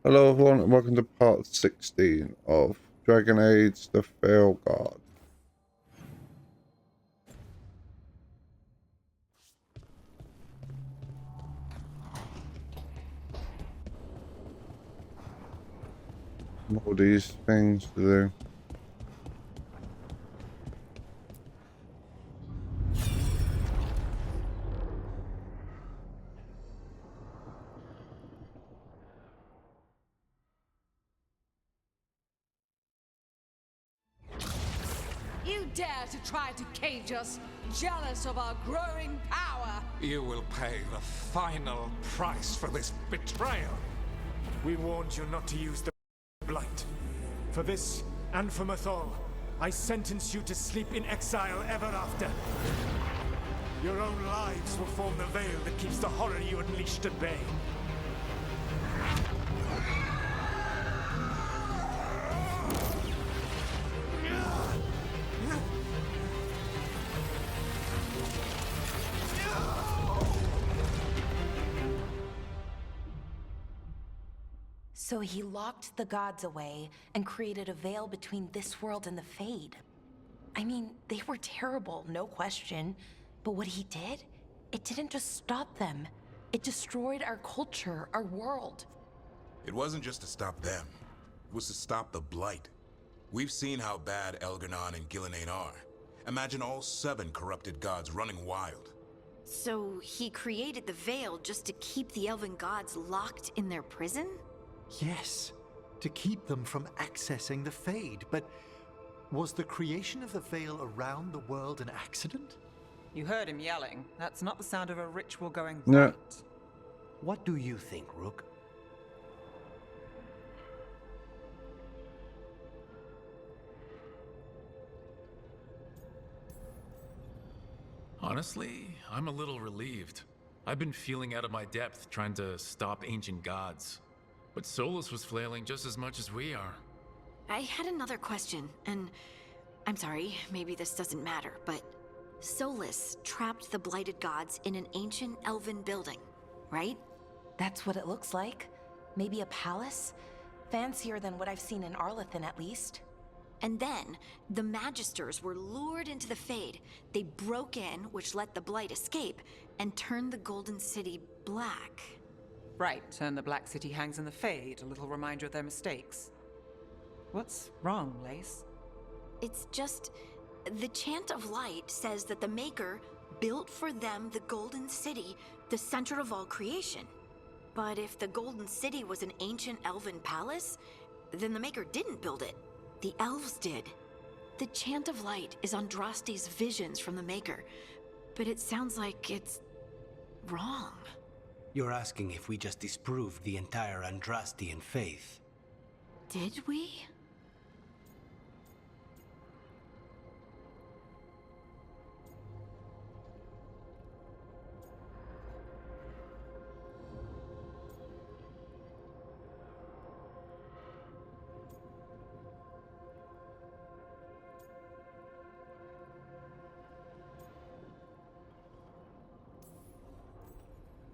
Hello everyone and welcome to part 16 of Dragon Age the Veilguard. All these things to do. You dare to try to cage us, jealous of our growing power! You will pay the final price for this betrayal. We warned you not to use the blight. For this, and for Mathol, I sentence you to sleep in exile ever after. Your own lives will form the veil that keeps the horror you unleashed at bay. So he locked the gods away and created a veil between this world and the Fade. I mean, they were terrible, no question. But what he did, it didn't just stop them. It destroyed our culture, our world. It wasn't just to stop them. It was to stop the Blight. We've seen how bad Elgar'nan and Gillenane are. Imagine all 7 corrupted gods running wild. So he created the Veil just to keep the elven gods locked in their prison? Yes, to keep them from accessing the Fade. But was the creation of the Veil around the world an accident? You heard him yelling. That's not the sound of a ritual going No. right. What do you think, Rook? Honestly, I'm a little relieved. I've been feeling out of my depth trying to stop ancient gods. But Solus was flailing just as much as we are. I had another question, and I'm sorry, maybe this doesn't matter, but Solus trapped the blighted gods in an ancient elven building, right? That's what it looks like. Maybe a palace? Fancier than what I've seen in Arlathan, at least. And then, the Magisters were lured into the Fade. They broke in, which let the Blight escape, and turned the Golden City black. Right, and the Black City hangs in the Fade, a little reminder of their mistakes. What's wrong, Lace? It's just... the Chant of Light says that the Maker built for them the Golden City, the center of all creation. But if the Golden City was an ancient elven palace, then the Maker didn't build it. The elves did. The Chant of Light is Andraste's visions from the Maker, but it sounds like it's... wrong. You're asking if we just disproved the entire Andrastian faith. Did we?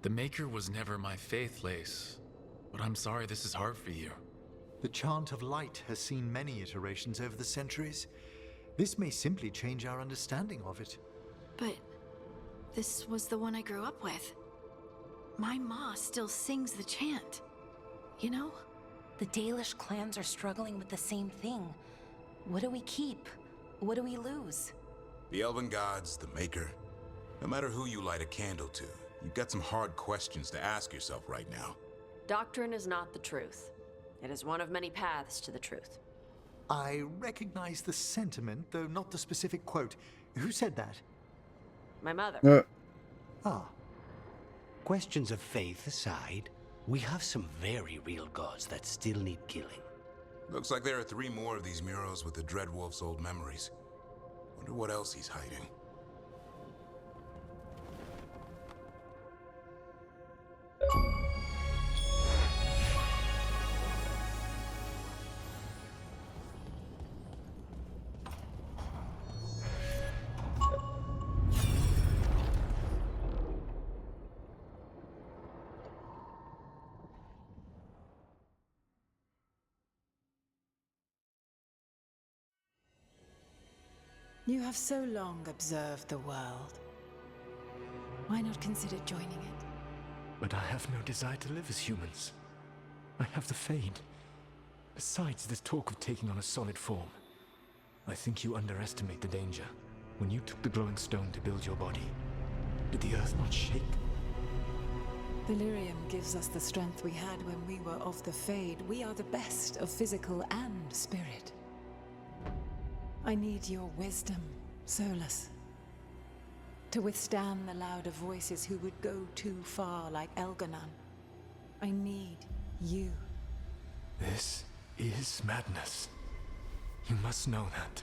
The Maker was never my faith, Lace. But I'm sorry this is hard for you. The Chant of Light has seen many iterations over the centuries. This may simply change our understanding of it. But this was the one I grew up with. My ma still sings the chant. You know? The Dalish clans are struggling with the same thing. What do we keep? What do we lose? The Elven gods, the Maker. No matter who you light a candle to, you've got some hard questions to ask yourself right now. Doctrine is not the truth. It is one of many paths to the truth. I recognize the sentiment, though not the specific quote. Who said that? My mother. Ah. Questions of faith aside, we have some very real gods that still need killing. Looks like there are 3 more of these murals with the Dreadwolf's old memories. Wonder what else he's hiding. You have so long observed the world. Why not consider joining it? But I have no desire to live as humans. I have the Fade. Besides, this talk of taking on a solid form. I think you underestimate the danger. When you took the glowing stone to build your body, did the earth not shake? Delirium gives us the strength we had when we were of the Fade. We are the best of physical and spirit. I need your wisdom, Solus. To withstand the louder voices who would go too far like Elganon. I need you. This is madness. You must know that.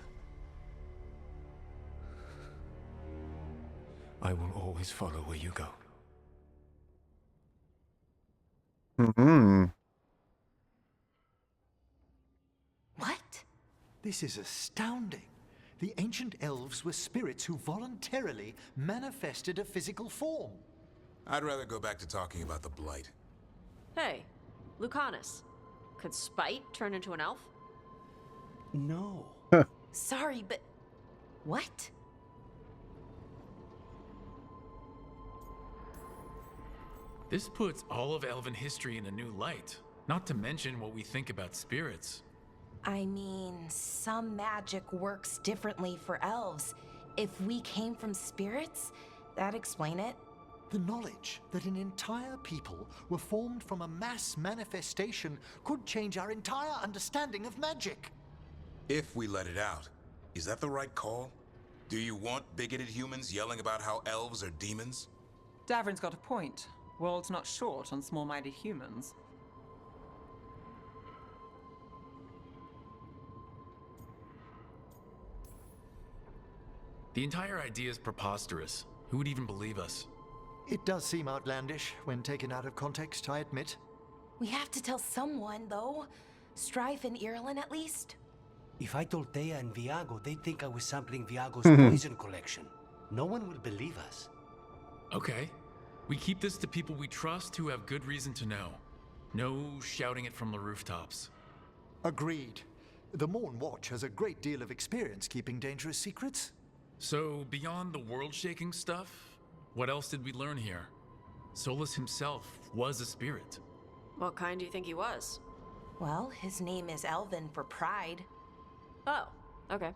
I will always follow where you go. What? This is astounding. The ancient elves were spirits who voluntarily manifested a physical form. I'd rather go back to talking about the Blight. Hey, Lucanus. Could Spite turn into an elf? No. Sorry, but... What? This puts all of elven history in a new light, not to mention what we think about spirits. I mean, some magic works differently for elves. If we came from spirits, that'd explain it. The knowledge that an entire people were formed from a mass manifestation could change our entire understanding of magic. If we let it out, is that the right call? Do you want bigoted humans yelling about how elves are demons? Davrin's got a point. World's not short on small-minded humans. The entire idea is preposterous. Who would even believe us? It does seem outlandish when taken out of context, I admit. We have to tell someone, though. Strife and Irulan, at least. If I told Thea and Viago, they'd think I was sampling Viago's poison collection. No one will believe us. Okay. We keep this to people we trust who have good reason to know. No shouting it from the rooftops. Agreed. The Morn Watch has a great deal of experience keeping dangerous secrets. So, beyond the world-shaking stuff, what else did we learn here? Solus himself was a spirit. What kind do you think he was? Well, his name is Elven for pride. Oh, okay.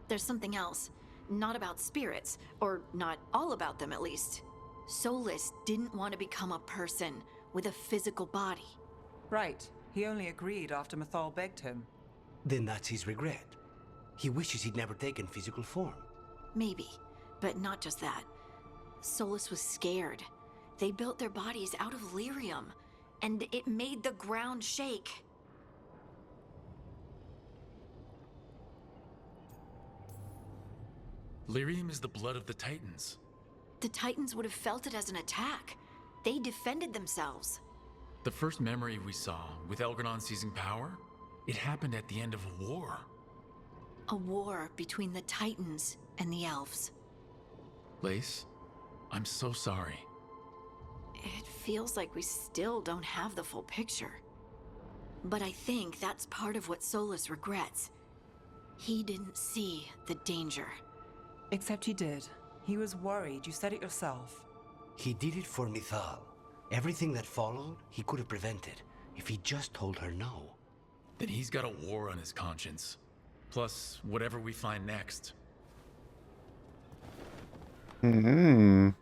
There's something else. Not about spirits, or not all about them at least. Solus didn't want to become a person with a physical body. Right. He only agreed after Mathal begged him. Then that's his regret. He wishes he'd never taken physical form. Maybe, but not just that. Solus was scared. They built their bodies out of lyrium, and it made the ground shake. Lyrium is the blood of the Titans. The Titans would have felt it as an attack. They defended themselves. The first memory we saw, with Elgranon seizing power, it happened at the end of a war. A war between the Titans and the elves. Lace, I'm so sorry. It feels like we still don't have the full picture. But I think that's part of what Solus regrets. He didn't see the danger. Except he did. He was worried. You said it yourself. He did it for Mithal. Everything that followed, he could have prevented if he just told her no. Then he's got a war on his conscience. Plus, whatever we find next. Interesting.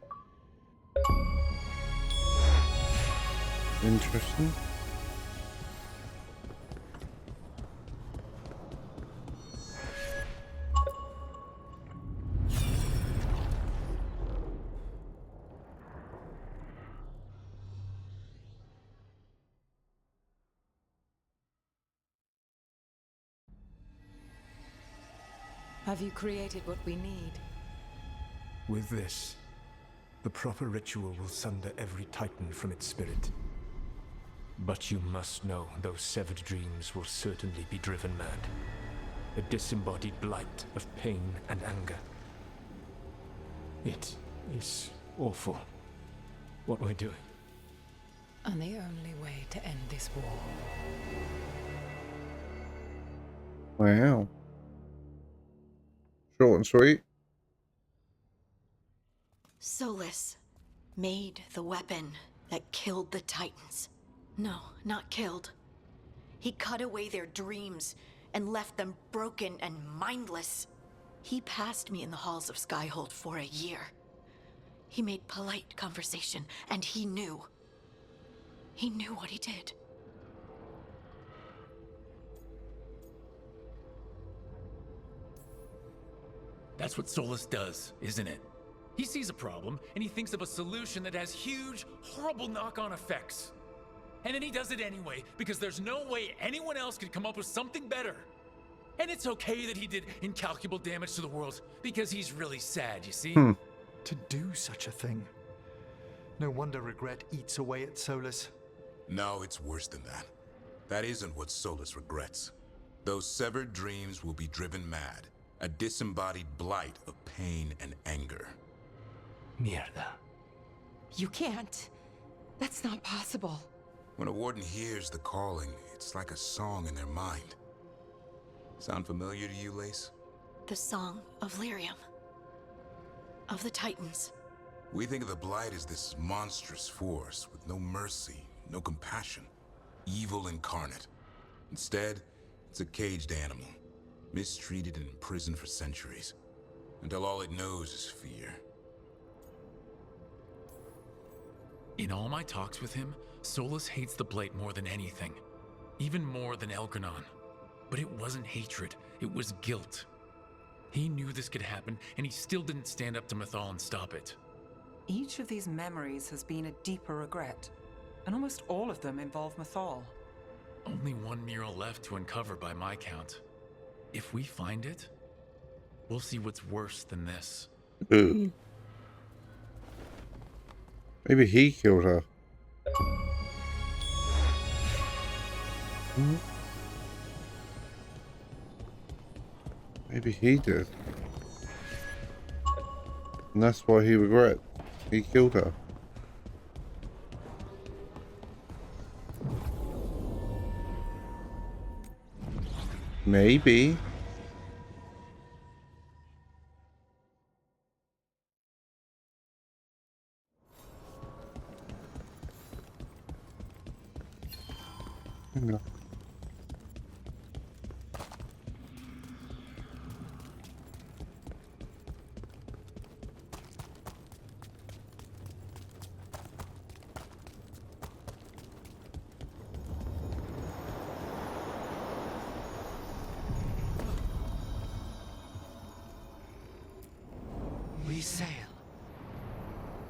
Have you created what we need? With this, the proper ritual will sunder every Titan from its spirit. But you must know those severed dreams will certainly be driven mad. A disembodied blight of pain and anger. It is awful what we're doing. And the only way to end this war. Wow. Short and sweet. Solus made the weapon that killed the Titans. No, not killed. He cut away their dreams and left them broken and mindless. He passed me in the halls of Skyhold for a year. He made polite conversation, and he knew. He knew what he did. That's what Solus does, isn't it? He sees a problem, and he thinks of a solution that has huge, horrible knock-on effects. And then he does it anyway, because there's no way anyone else could come up with something better. And it's okay that he did incalculable damage to the world, because he's really sad, you see? To do such a thing. No wonder regret eats away at Solus. No, it's worse than that. That isn't what Solus regrets. Those severed dreams will be driven mad. A disembodied blight of pain and anger. Mierda. You can't. That's not possible. When a warden hears the calling, it's like a song in their mind. Sound familiar to you, Lace? The Song of Lyrium. Of the Titans. We think of the Blight as this monstrous force with no mercy, no compassion. Evil incarnate. Instead, it's a caged animal. Mistreated and imprisoned for centuries. Until all it knows is fear. In all my talks with him, Solus hates the Blight more than anything. Even more than Elgranon. But it wasn't hatred, it was guilt. He knew this could happen, and he still didn't stand up to Mythal and stop it. Each of these memories has been a deeper regret, and almost all of them involve Mythal. Only one mural left to uncover by my count. If we find it, we'll see what's worse than this. Maybe he killed her. Maybe he did. And that's why he regrets. He killed her. Maybe. No. We sail.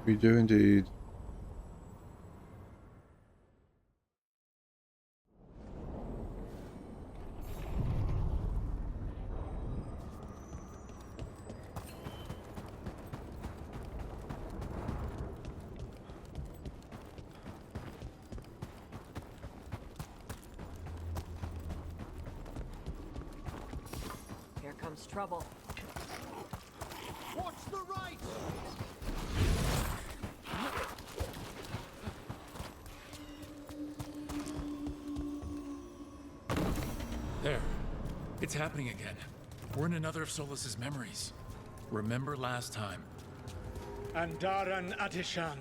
We do indeed. Here comes trouble. Watch the right! There. It's happening again. We're in another of Solus's memories. Remember last time? Andaran Atishan.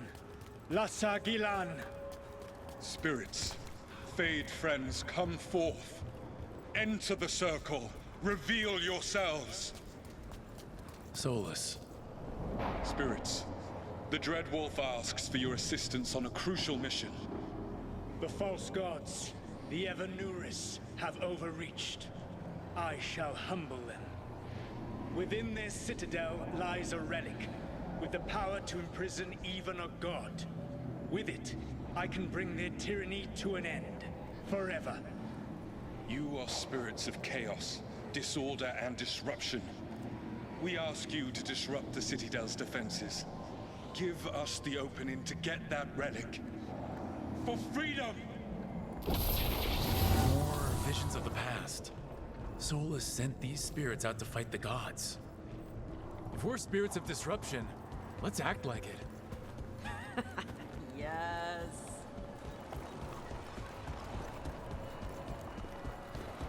Lassa Gilan. Spirits, Fade friends, come forth. Enter the circle. Reveal yourselves. Solus. Spirits, the Dread Wolf asks for your assistance on a crucial mission. The false gods, the Evanuris, have overreached. I shall humble them. Within their citadel lies a relic, with the power to imprison even a god. With it, I can bring their tyranny to an end, forever. You are spirits of chaos, disorder, and disruption. We ask you to disrupt the Citadel's defenses. Give us the opening to get that relic. For freedom! More visions of the past. Solus sent these spirits out to fight the gods. If we're spirits of disruption, let's act like it. Yes.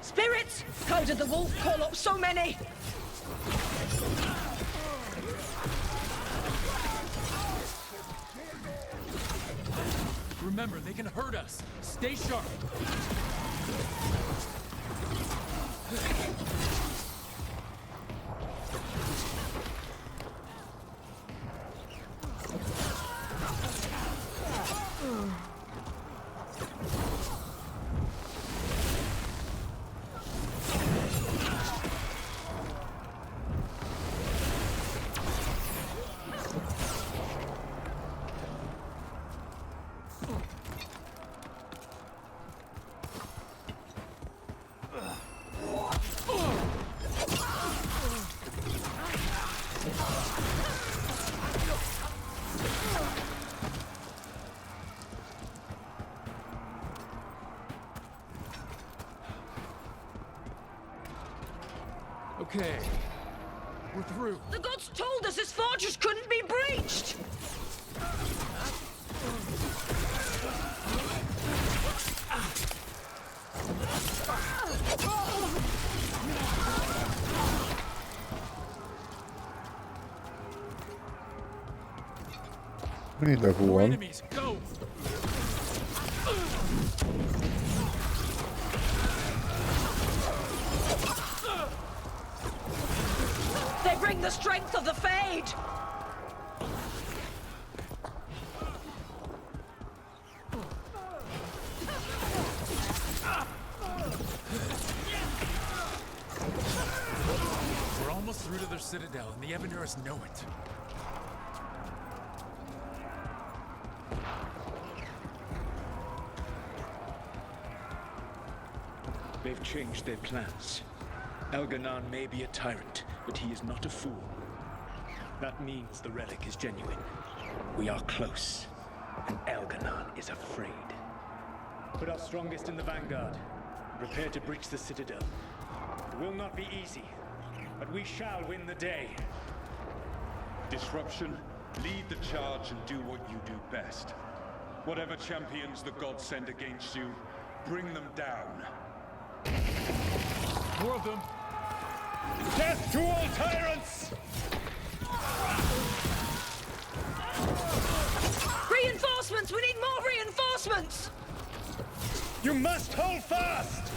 Spirits! How did the wolf call up so many? Remember, they can hurt us. Stay sharp. Okay, we're through. The gods told us this fortress couldn't be breached! We need level More 1. enemies, go! They bring the strength of the Fade! We're almost through to their citadel, and the Evanurus know it. They've changed their plans. Elganon may be a tyrant, but he is not a fool. That means the relic is genuine. We are close, and Elganon is afraid. Put our strongest in the vanguard. Prepare to breach the citadel. It will not be easy, but we shall win the day. Disruption, lead the charge and do what you do best. Whatever champions the gods send against you, bring them down. More of them! Death to all tyrants! Reinforcements! We need more reinforcements! You must hold fast!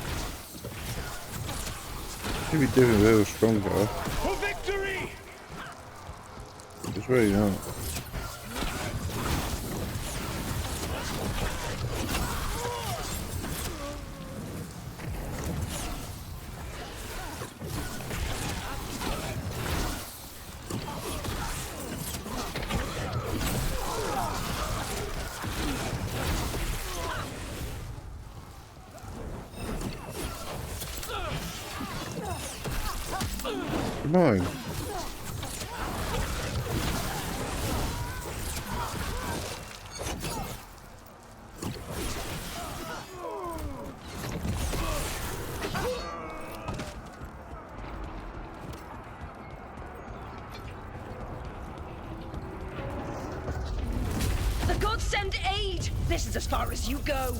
Should be doing a little stronger. For victory! It's really not. Come on. The gods send aid! This is as far as you go!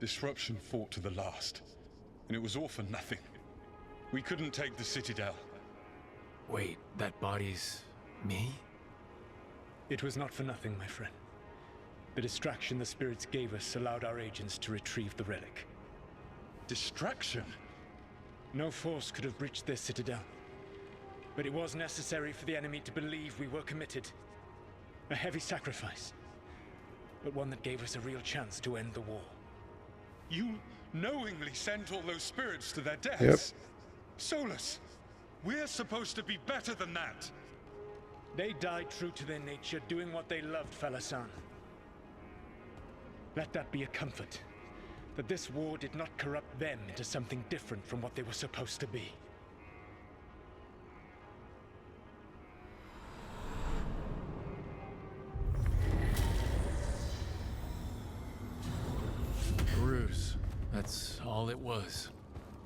Disruption fought to the last, and it was all for nothing. We couldn't take the Citadel. Wait, that body's... me? It was not for nothing, my friend. The distraction the spirits gave us allowed our agents to retrieve the relic. Distraction? No force could have breached their citadel. But it was necessary for the enemy to believe we were committed. A heavy sacrifice, but one that gave us a real chance to end the war. You knowingly sent all those spirits to their deaths? Yep. Solus, we're supposed to be better than that. They died true to their nature, doing what they loved, Falasan. Let that be a comfort, that this war did not corrupt them into something different from what they were supposed to be. Bruce. That's all it was.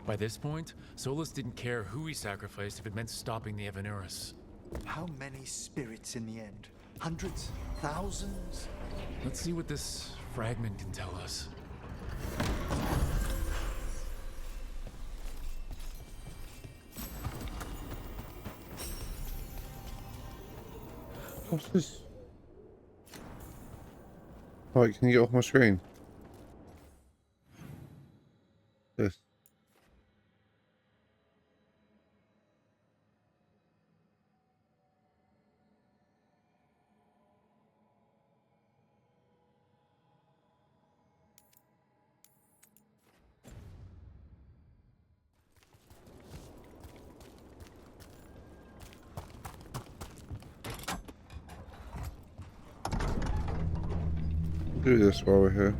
By this point, Solus didn't care who he sacrificed if it meant stopping the Evanurus. How many spirits in the end? Hundreds? Thousands? Let's see what this fragment can tell us. What's this? Right, can you get off my screen? This. Do this while we're here.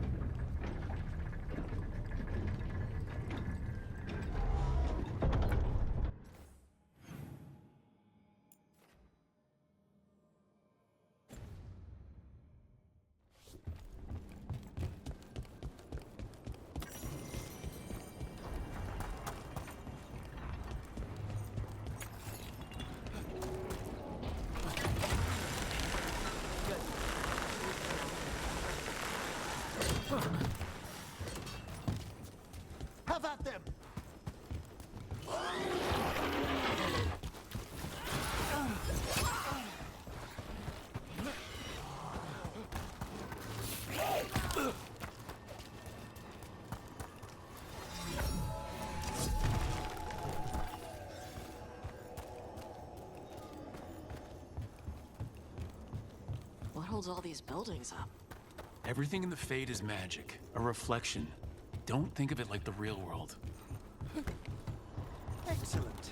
Have at them! What holds all these buildings up? Everything in the Fade is magic, a reflection. Don't think of it like the real world. Excellent.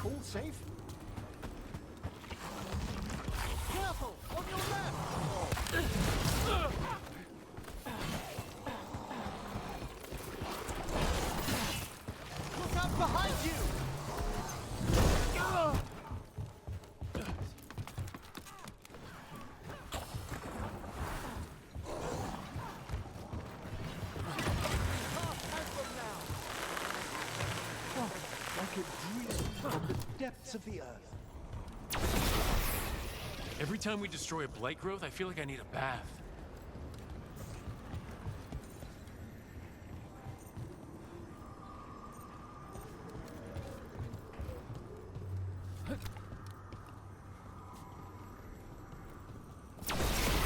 All safe? Careful! On your left! Look out behind you! Depths of the earth. Every time we destroy a blight growth, I feel like I need a bath.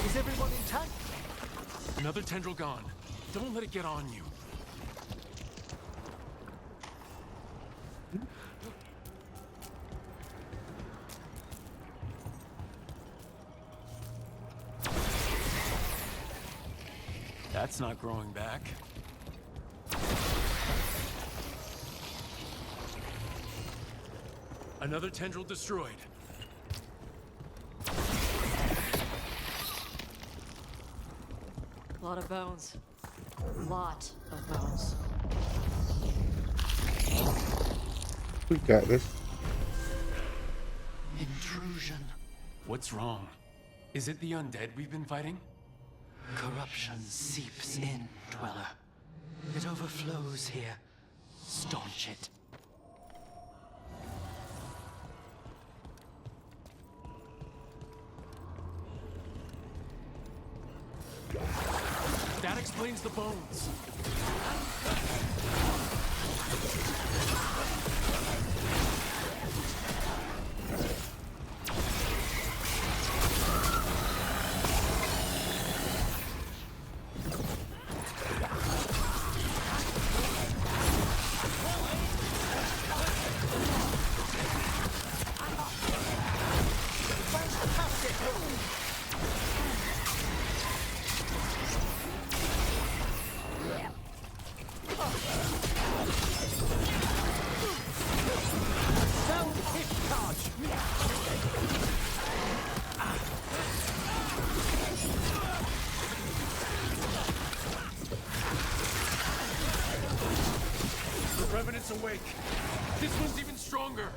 Is everyone intact? Another tendril gone. Don't let it get on you. That's not growing back. Another tendril destroyed. A lot of bones. Lot of bones. We got this. Intrusion. What's wrong? Is it the undead we've been fighting? Corruption seeps in, Dweller. It overflows here. Staunch it. That explains the bones. The Revenant's awake. This one's even stronger.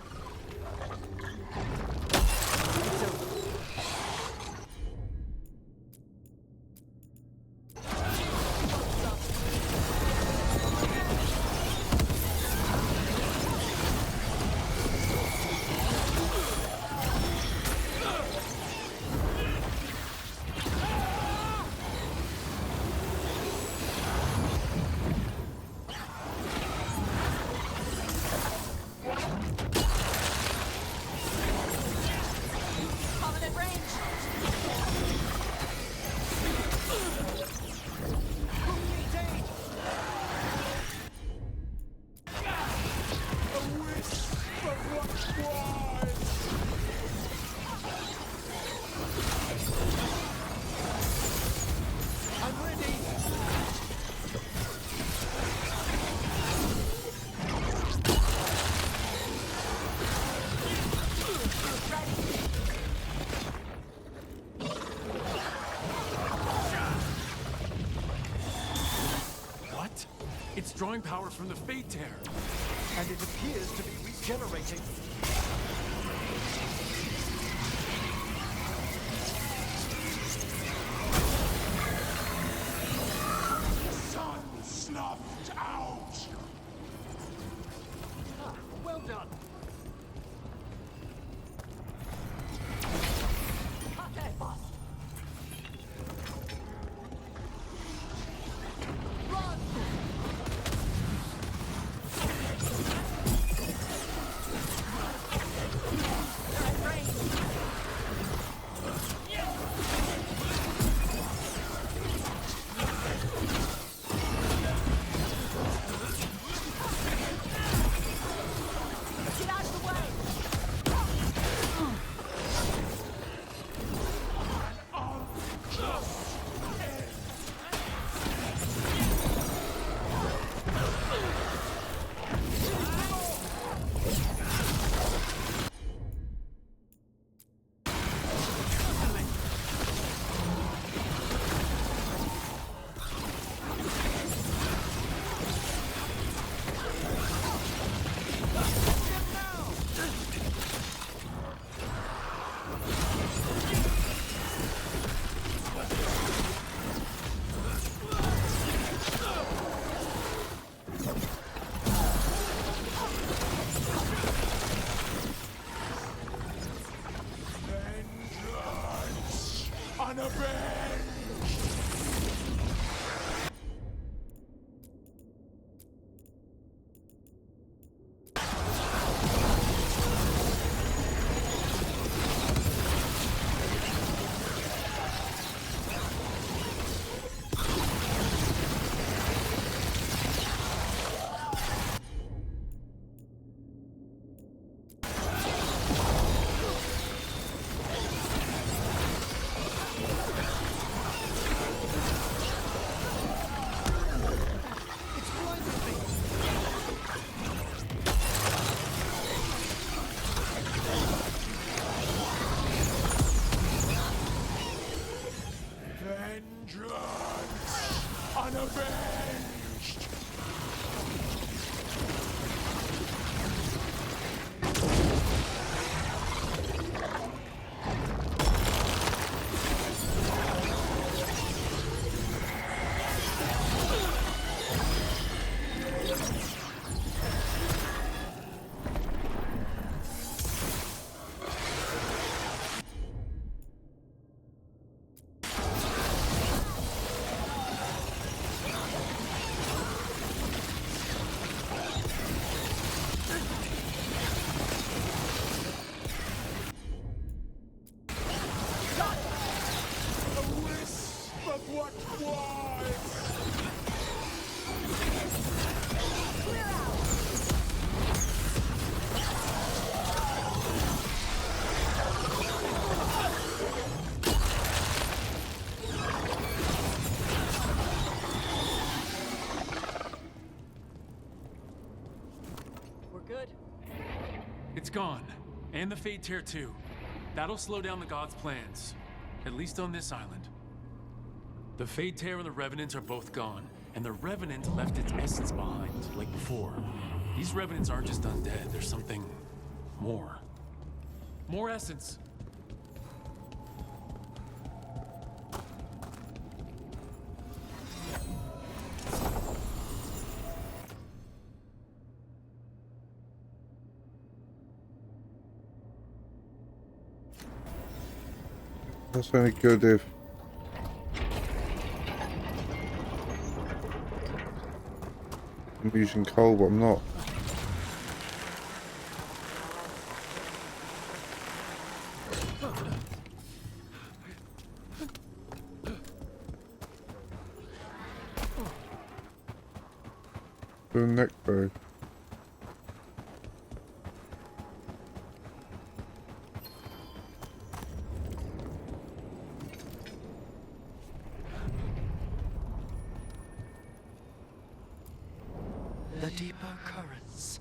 What? It's drawing power from the Fate Tear. And it appears to be regenerating. Sun snuffed out! Well done. It's gone. And the Fate Tear too. That'll slow down the gods' plans. At least on this island. The Fate Tear and the Revenants are both gone. And the Revenant left its essence behind, like before. These Revenants aren't just undead, there's something more. More essence. That's only good if I'm using coal, but I'm not. The neck bow. the deeper currents.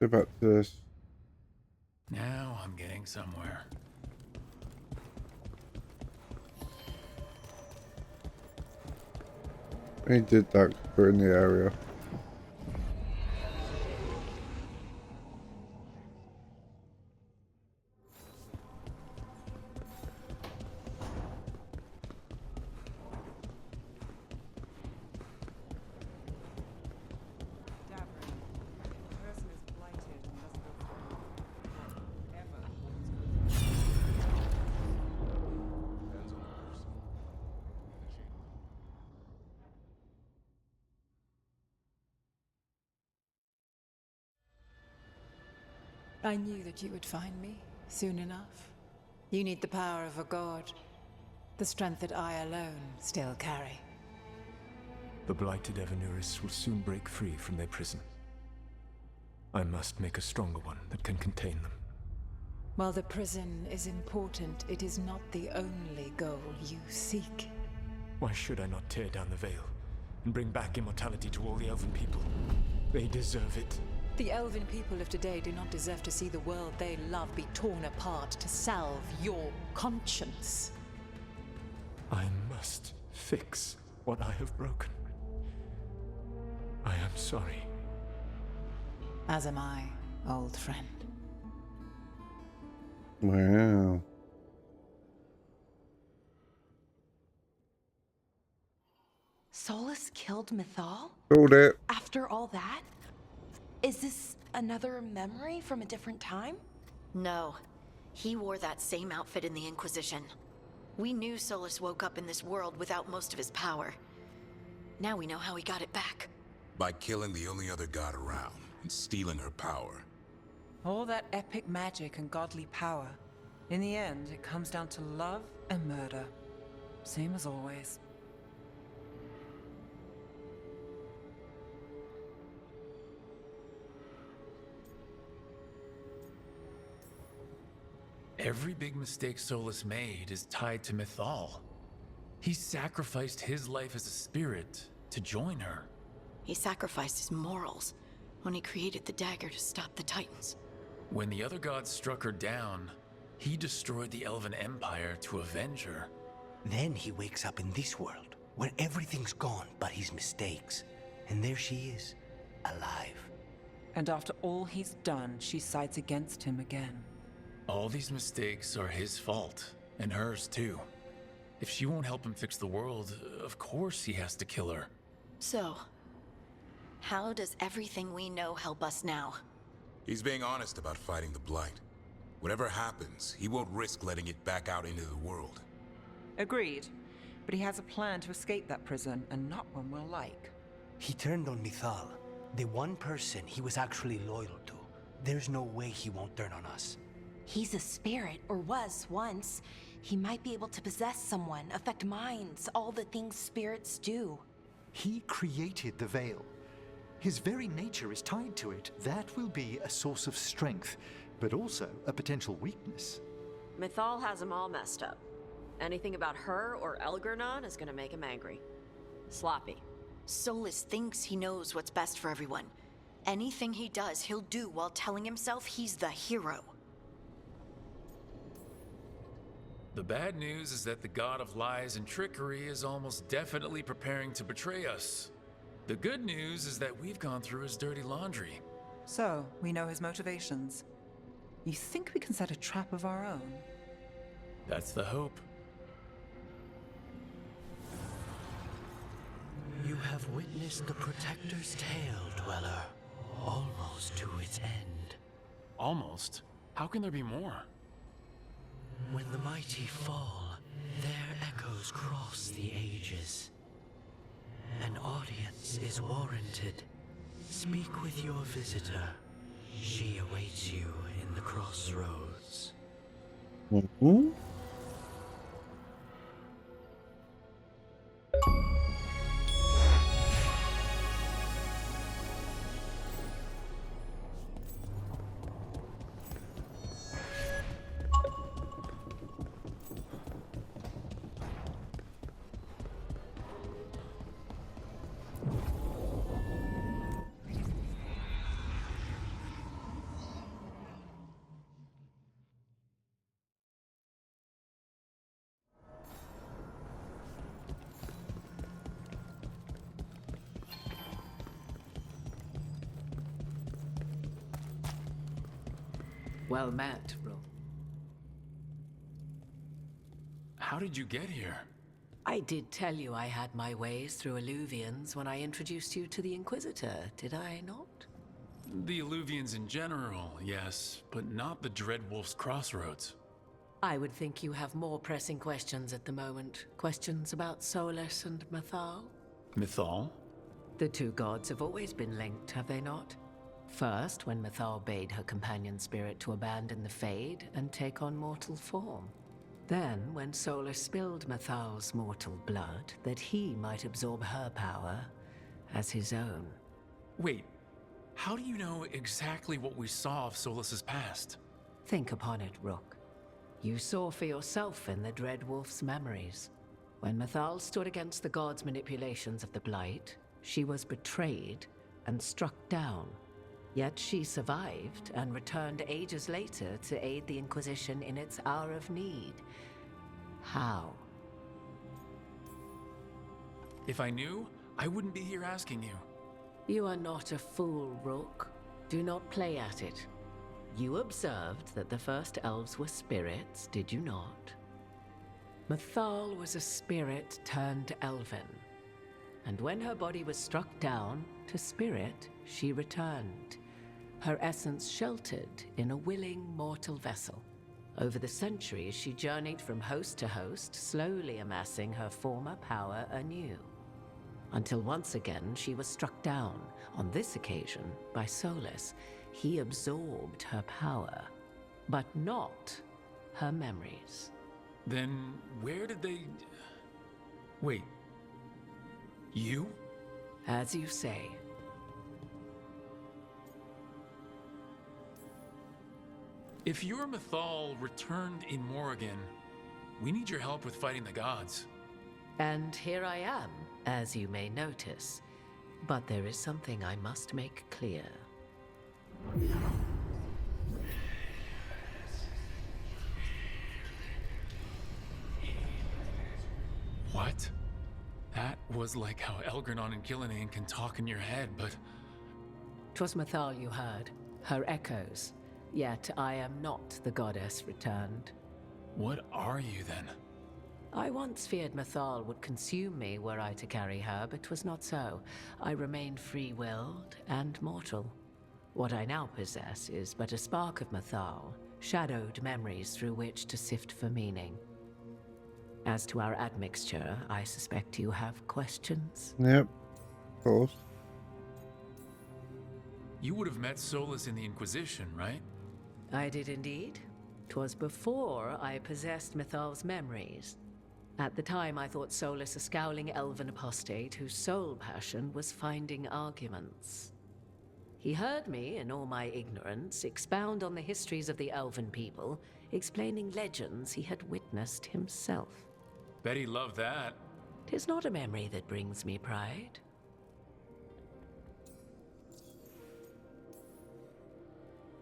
Go back to this. Now I'm getting somewhere. He did that for in the area. I knew that you would find me soon enough. You need the power of a god, the strength that I alone still carry. The blighted Evanuris will soon break free from their prison. I must make a stronger one that can contain them. While the prison is important, it is not the only goal you seek. Why should I not tear down the veil and bring back immortality to all the Elven people? They deserve it. The Elven people of today do not deserve to see the world they love be torn apart to salve your conscience. I must fix what I have broken. I am sorry. As am I, old friend. Wow. Solus killed Mythal? Killed it. After all that? Is this another memory from a different time? No. He wore that same outfit in the Inquisition. We knew Solus woke up in this world without most of his power. Now we know how he got it back. By killing the only other god around and stealing her power. All that epic magic and godly power. In the end, it comes down to love and murder. Same as always. Every big mistake Solus made is tied to Mythal. He sacrificed his life as a spirit to join her. He sacrificed his morals when he created the dagger to stop the Titans. When the other gods struck her down, he destroyed the Elven Empire to avenge her. Then he wakes up in this world, where everything's gone but his mistakes. And there she is, alive. And after all he's done, she sides against him again. All these mistakes are his fault, and hers too. If she won't help him fix the world, of course he has to kill her. So, how does everything we know help us now? He's being honest about fighting the Blight. Whatever happens, he won't risk letting it back out into the world. Agreed. But he has a plan to escape that prison, and not one we'll like. He turned on Mythal, the one person he was actually loyal to. There's no way he won't turn on us. He's a spirit, or was once. He might be able to possess someone, affect minds, all the things spirits do. He created the Veil. His very nature is tied to it. That will be a source of strength, but also a potential weakness. Mythal has him all messed up. Anything about her or Elgernon is gonna make him angry. Sloppy. Solus thinks he knows what's best for everyone. Anything he does, he'll do while telling himself he's the hero. The bad news is that the god of lies and trickery is almost definitely preparing to betray us. The good news is that we've gone through his dirty laundry. So, we know his motivations. You think we can set a trap of our own? That's the hope. You have witnessed the Protector's tale, Dweller, almost to its end. Almost? How can there be more? When the mighty fall, their echoes cross the ages. An audience is warranted. Speak with your visitor. She awaits you in the crossroads. Mm-hmm. Well met, Rook. How did you get here? I did tell you I had my ways through Illuvians when I introduced you to the Inquisitor, did I not? The Illuvians in general, yes, but not the Dreadwolf's Crossroads. I would think you have more pressing questions at the moment. Questions about Solus and Mythal? Mythal? The two gods have always been linked, have they not? First, when Mythal bade her companion spirit to abandon the Fade and take on mortal form. Then, when Solus spilled Mythal's mortal blood, that he might absorb her power as his own. Wait, how do you know exactly what we saw of Solus's past? Think upon it, Rook. You saw for yourself in the Dreadwolf's memories. When Mythal stood against the gods' manipulations of the Blight, she was betrayed and struck down. Yet she survived and returned ages later to aid the Inquisition in its hour of need. How? If I knew, I wouldn't be here asking you. You are not a fool, Rook. Do not play at it. You observed that the first elves were spirits, did you not? Mythal was a spirit turned elven. And when her body was struck down, to spirit, she returned. Her essence sheltered in a willing mortal vessel. Over the centuries, she journeyed from host to host, slowly amassing her former power anew. Until once again, she was struck down, on this occasion, by Solus. He absorbed her power, but not her memories. Then where did they... Wait. You? As you say. If your Mythal returned in Morrigan, we need your help with fighting the gods. And here I am, as you may notice. But there is something I must make clear. What? That was like how Elgranon and Gillenane can talk in your head, but... 'Twas Mythal you heard, her echoes. Yet I am not the goddess returned. What are you then? I once feared Mythal would consume me were I to carry her, but 'twas not so. I remain free-willed and mortal. What I now possess is but a spark of Mythal, shadowed memories through which to sift for meaning. As to our admixture, I suspect you have questions. Yep, of course. You would have met Solus in the Inquisition, right? I did indeed. 'Twas before I possessed Mythal's memories. At the time, I thought Solus a scowling elven apostate whose sole passion was finding arguments. He heard me, in all my ignorance, expound on the histories of the elven people, explaining legends he had witnessed himself. Bet he loved that. 'Tis not a memory that brings me pride.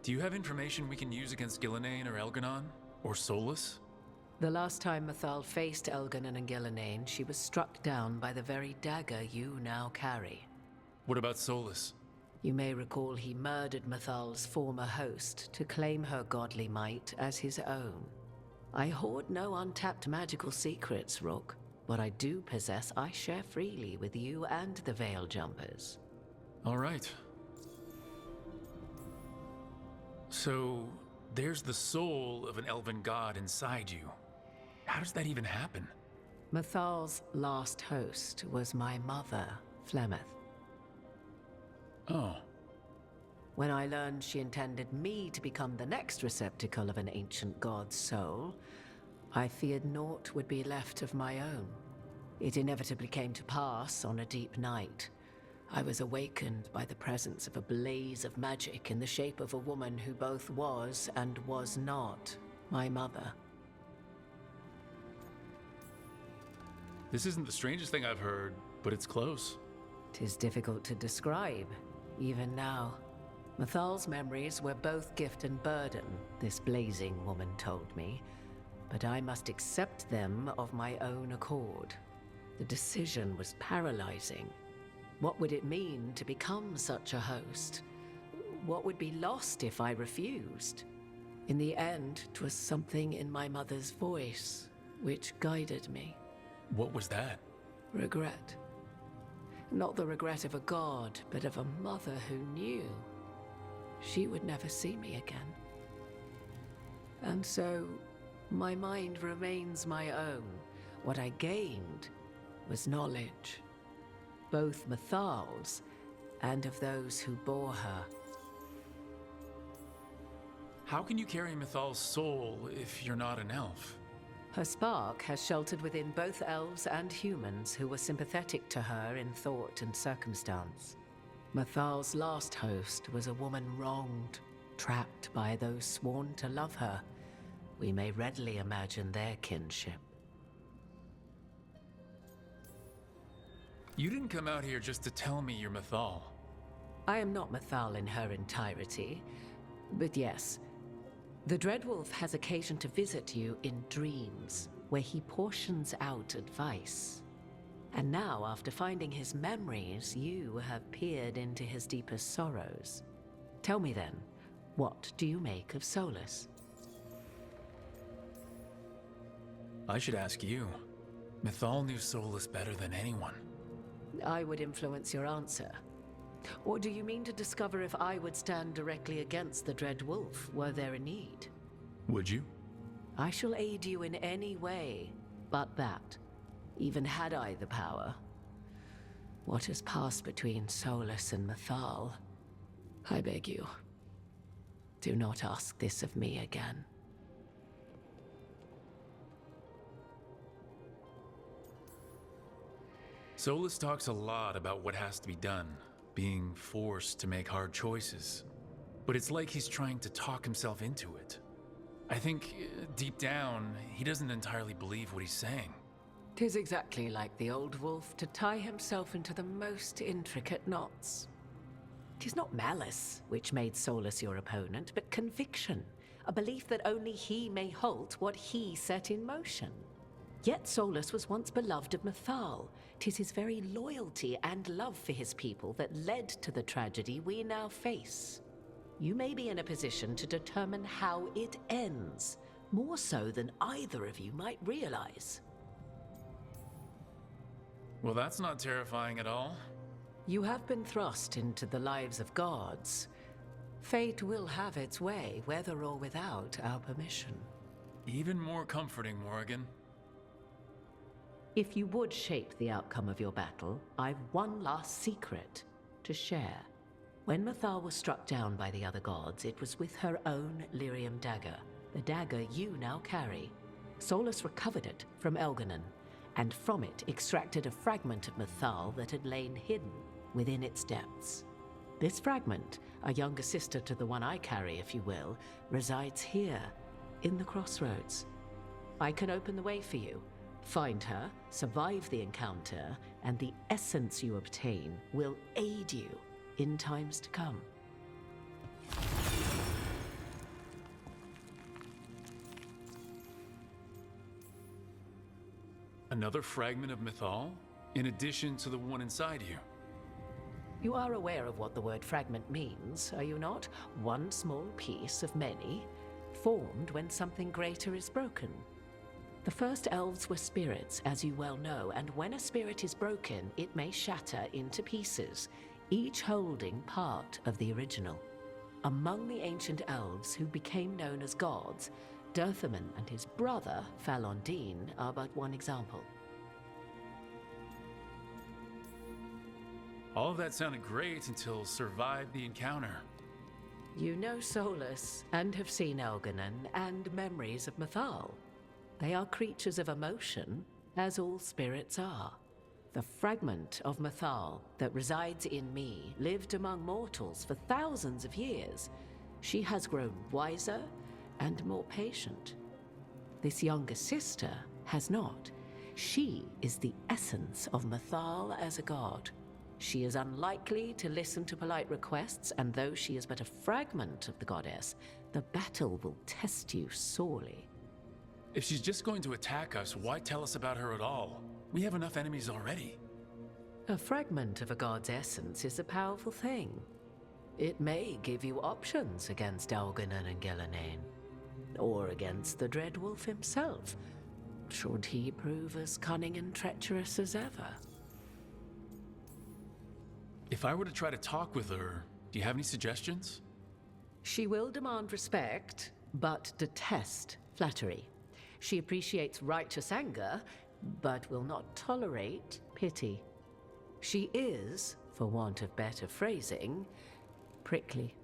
Do you have information we can use against Gillenane or Elgranon? Or Solus? The last time Mythal faced Elganon and Gillenane, she was struck down by the very dagger you now carry. What about Solus? You may recall he murdered Mathal's former host to claim her godly might as his own. I hoard no untapped magical secrets, Rook. What I do possess, I share freely with you and the Veil Jumpers. All right. So, there's the soul of an elven god inside you. How does that even happen? Mathal's last host was my mother, Flemeth. Oh. When I learned she intended me to become the next receptacle of an ancient god's soul, I feared naught would be left of my own. It inevitably came to pass on a deep night. I was awakened by the presence of a blaze of magic in the shape of a woman who both was and was not my mother. This isn't the strangest thing I've heard, but it's close. 'Tis difficult to describe, even now. Mathal's memories were both gift and burden, this blazing woman told me, but I must accept them of my own accord. The decision was paralyzing. What would it mean to become such a host? What would be lost if I refused? In the end, 'twas something in my mother's voice which guided me. What was that? Regret. Not the regret of a god, but of a mother who knew she would never see me again. And so, my mind remains my own. What I gained was knowledge, both Mathal's and of those who bore her. How can you carry Mathal's soul if you're not an elf? Her spark has sheltered within both elves and humans who were sympathetic to her in thought and circumstance. Mathal's last host was a woman wronged, trapped by those sworn to love her. We may readily imagine their kinship. You didn't come out here just to tell me you're Mathal. I am not Mathal in her entirety, but yes, the Dreadwolf has occasion to visit you in dreams, where he portions out advice. And now, after finding his memories, you have peered into his deepest sorrows. Tell me then, what do you make of Solus? I should ask you. Mathal knew Solus better than anyone. I would influence your answer. Or do you mean to discover if I would stand directly against the Dread Wolf were there a need? Would you? I shall aid you in any way but that, even had I the power. What has passed between Solus and Mathal, I beg you, do not ask this of me again. Solus talks a lot about what has to be done, being forced to make hard choices. But it's like he's trying to talk himself into it. I think, deep down, he doesn't entirely believe what he's saying. 'Tis exactly like the old wolf to tie himself into the most intricate knots. 'Tis not malice which made Solus your opponent, but conviction, a belief that only he may halt what he set in motion. Yet Solus was once beloved of Mathal. 'Tis his very loyalty and love for his people that led to the tragedy we now face. You may be in a position to determine how it ends, more so than either of you might realize. Well, that's not terrifying at all. You have been thrust into the lives of gods. Fate will have its way, whether or without our permission. Even more comforting, Morrigan. If you would shape the outcome of your battle, I've one last secret to share. When Mathal was struck down by the other gods, it was with her own lyrium dagger, the dagger you now carry. Solus recovered it from Elganon, and from it extracted a fragment of Mathal that had lain hidden within its depths. This fragment, a younger sister to the one I carry, if you will, resides here, in the crossroads. I can open the way for you. Find her, survive the encounter, and the essence you obtain will aid you in times to come. Another fragment of Mathal? In addition to the one inside you? You are aware of what the word fragment means, are you not? One small piece of many, formed when something greater is broken. The first elves were spirits, as you well know, and when a spirit is broken, it may shatter into pieces, each holding part of the original. Among the ancient elves who became known as gods, Dothaman and his brother, Falondine, are but one example. All of that sounded great until survived the encounter. You know Solus, and have seen Elganon, and memories of Mythal. They are creatures of emotion, as all spirits are. The fragment of Mythal that resides in me lived among mortals for thousands of years. She has grown wiser and more patient. This younger sister has not. She is the essence of Mythal as a god. She is unlikely to listen to polite requests, and though she is but a fragment of the goddess, the battle will test you sorely. If she's just going to attack us, why tell us about her at all? We have enough enemies already. A fragment of a god's essence is a powerful thing. It may give you options against Elganon and Ghilanane, or against the Dreadwolf himself, should he prove as cunning and treacherous as ever. If I were to try to talk with her, do you have any suggestions? She will demand respect, but detest flattery. She appreciates righteous anger, but will not tolerate pity. She is, for want of better phrasing, prickly.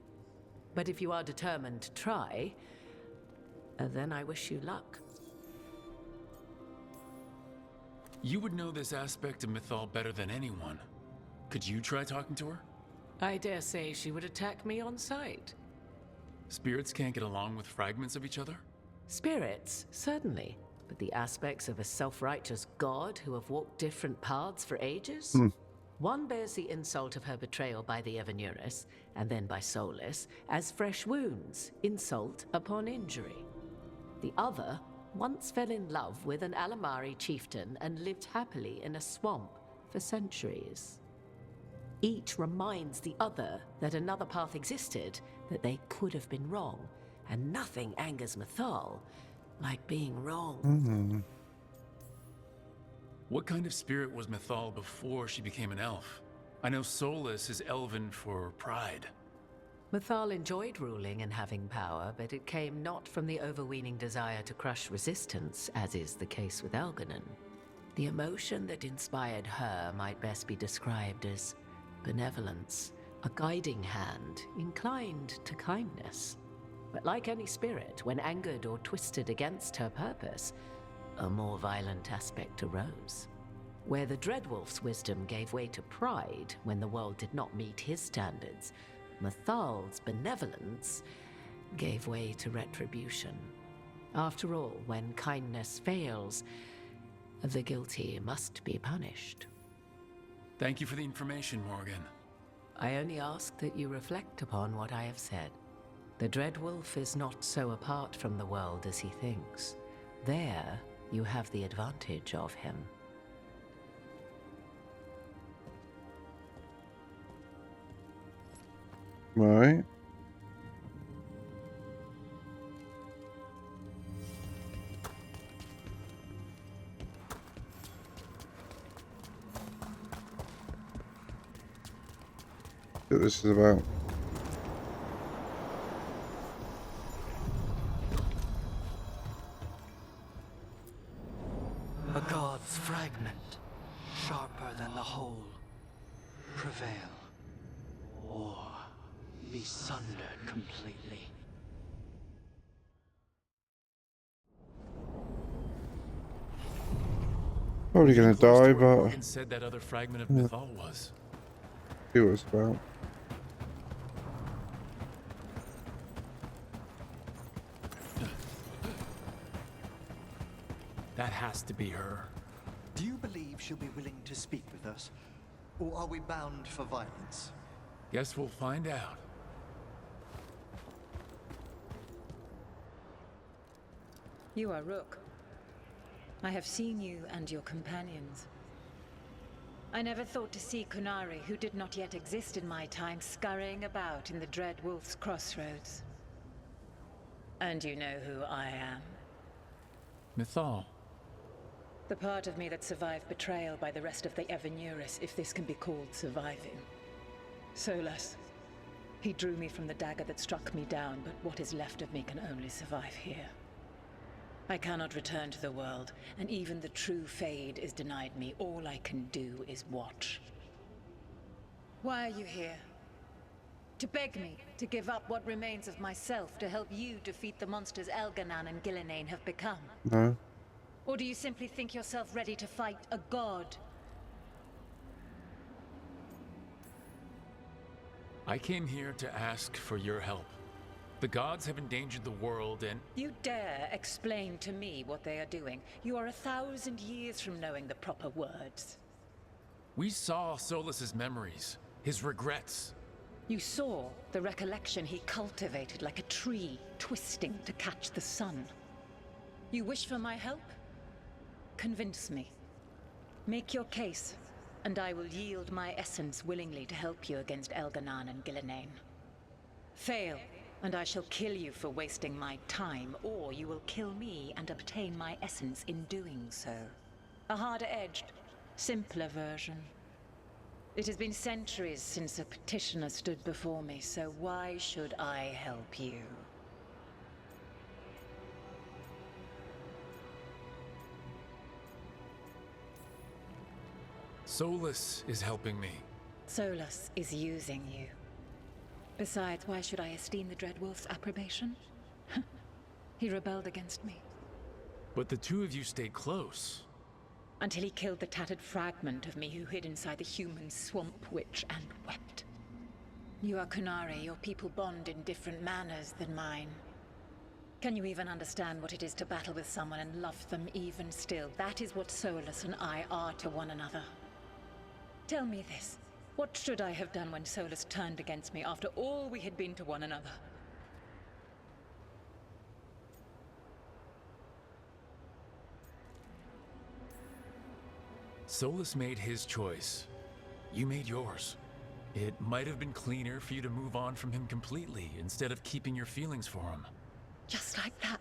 But if you are determined to try, then I wish you luck. You would know this aspect of Mythal better than anyone. Could you try talking to her? I dare say she would attack me on sight. Spirits can't get along with fragments of each other? Spirits, certainly. But the aspects of a self-righteous god who have walked different paths for ages? One bears the insult of her betrayal by the Evanurus, and then by Solus, as fresh wounds, insult upon injury. The other once fell in love with an Alamari chieftain and lived happily in a swamp for centuries. Each reminds the other that another path existed, that they could have been wrong, and nothing angers Mythal like being wrong. What kind of spirit was Mythal before she became an elf? I know Solus is elven for pride. Mythal enjoyed ruling and having power, but it came not from the overweening desire to crush resistance, as is the case with Elganon. The emotion that inspired her might best be described as benevolence, a guiding hand inclined to kindness. But like any spirit, when angered or twisted against her purpose, a more violent aspect arose. Where the Dreadwolf's wisdom gave way to pride when the world did not meet his standards, Mythal's benevolence gave way to retribution. After all, when kindness fails, the guilty must be punished. Thank you for the information, Morgan. I only ask that you reflect upon what I have said. The Dreadwolf is not so apart from the world as he thinks. There, you have the advantage of him. Right. What this is about. A god's fragment, sharper than the whole. Prevail, or be sundered completely. Probably gonna die, but Morgan said that other fragment of Mythal was. see what it's about. That has to be her. Do you believe she'll be willing to speak with us? Or are we bound for violence? Guess we'll find out. You are Rook. I have seen you and your companions. I never thought to see Kunari, who did not yet exist in my time, scurrying about in the Dread Wolf's crossroads. And you know who I am. Mythal. The part of me that survived betrayal by the rest of the Evenuris, if this can be called surviving. Solus. He drew me from the dagger that struck me down, but what is left of me can only survive here. I cannot return to the world, and even the true Fade is denied me. All I can do is watch. Why are you here? To beg me to give up what remains of myself to help you defeat the monsters Elganan and Gillenane have become? No. Or do you simply think yourself ready to fight a god? I came here to ask for your help. The gods have endangered the world and... You dare explain to me what they are doing? You are 1,000 years from knowing the proper words. We saw Solus's memories, his regrets. You saw the recollection he cultivated like a tree, twisting to catch the sun. You wish for my help? Convince me. Make your case, and I will yield my essence willingly to help you against Elganan and Gillenane. Fail, and I shall kill you for wasting my time, or you will kill me and obtain my essence in doing so. A harder-edged, simpler version. It has been centuries since a petitioner stood before me, so why should I help you? Solus is helping me. Solus is using you. Besides, why should I esteem the Dread Wolf's approbation? He rebelled against me. But the two of you stayed close. Until he killed the tattered fragment of me who hid inside the human swamp witch and wept. You are Kunari, your people bond in different manners than mine. Can you even understand what it is to battle with someone and love them even still? That is what Solus and I are to one another. Tell me this. What should I have done when Solus turned against me after all we had been to one another? Solus made his choice. You made yours. It might have been cleaner for you to move on from him completely instead of keeping your feelings for him. Just like that?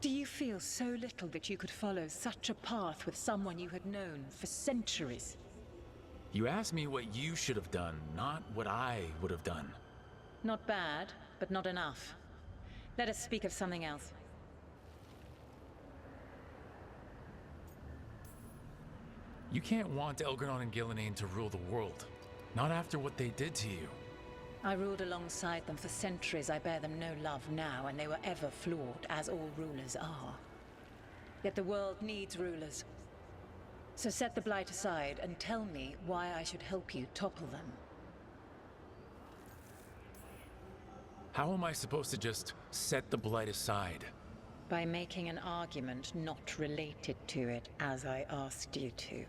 Do you feel so little that you could follow such a path with someone you had known for centuries? You asked me what you should have done, not what I would have done. Not bad, but not enough. Let us speak of something else. You can't want Elganon and Gillenane to rule the world. Not after what they did to you. I ruled alongside them for centuries. I bear them no love now, and they were ever flawed, as all rulers are. Yet the world needs rulers. So set the Blight aside and tell me why I should help you topple them. How am I supposed to just set the Blight aside? By making an argument not related to it, as I asked you to.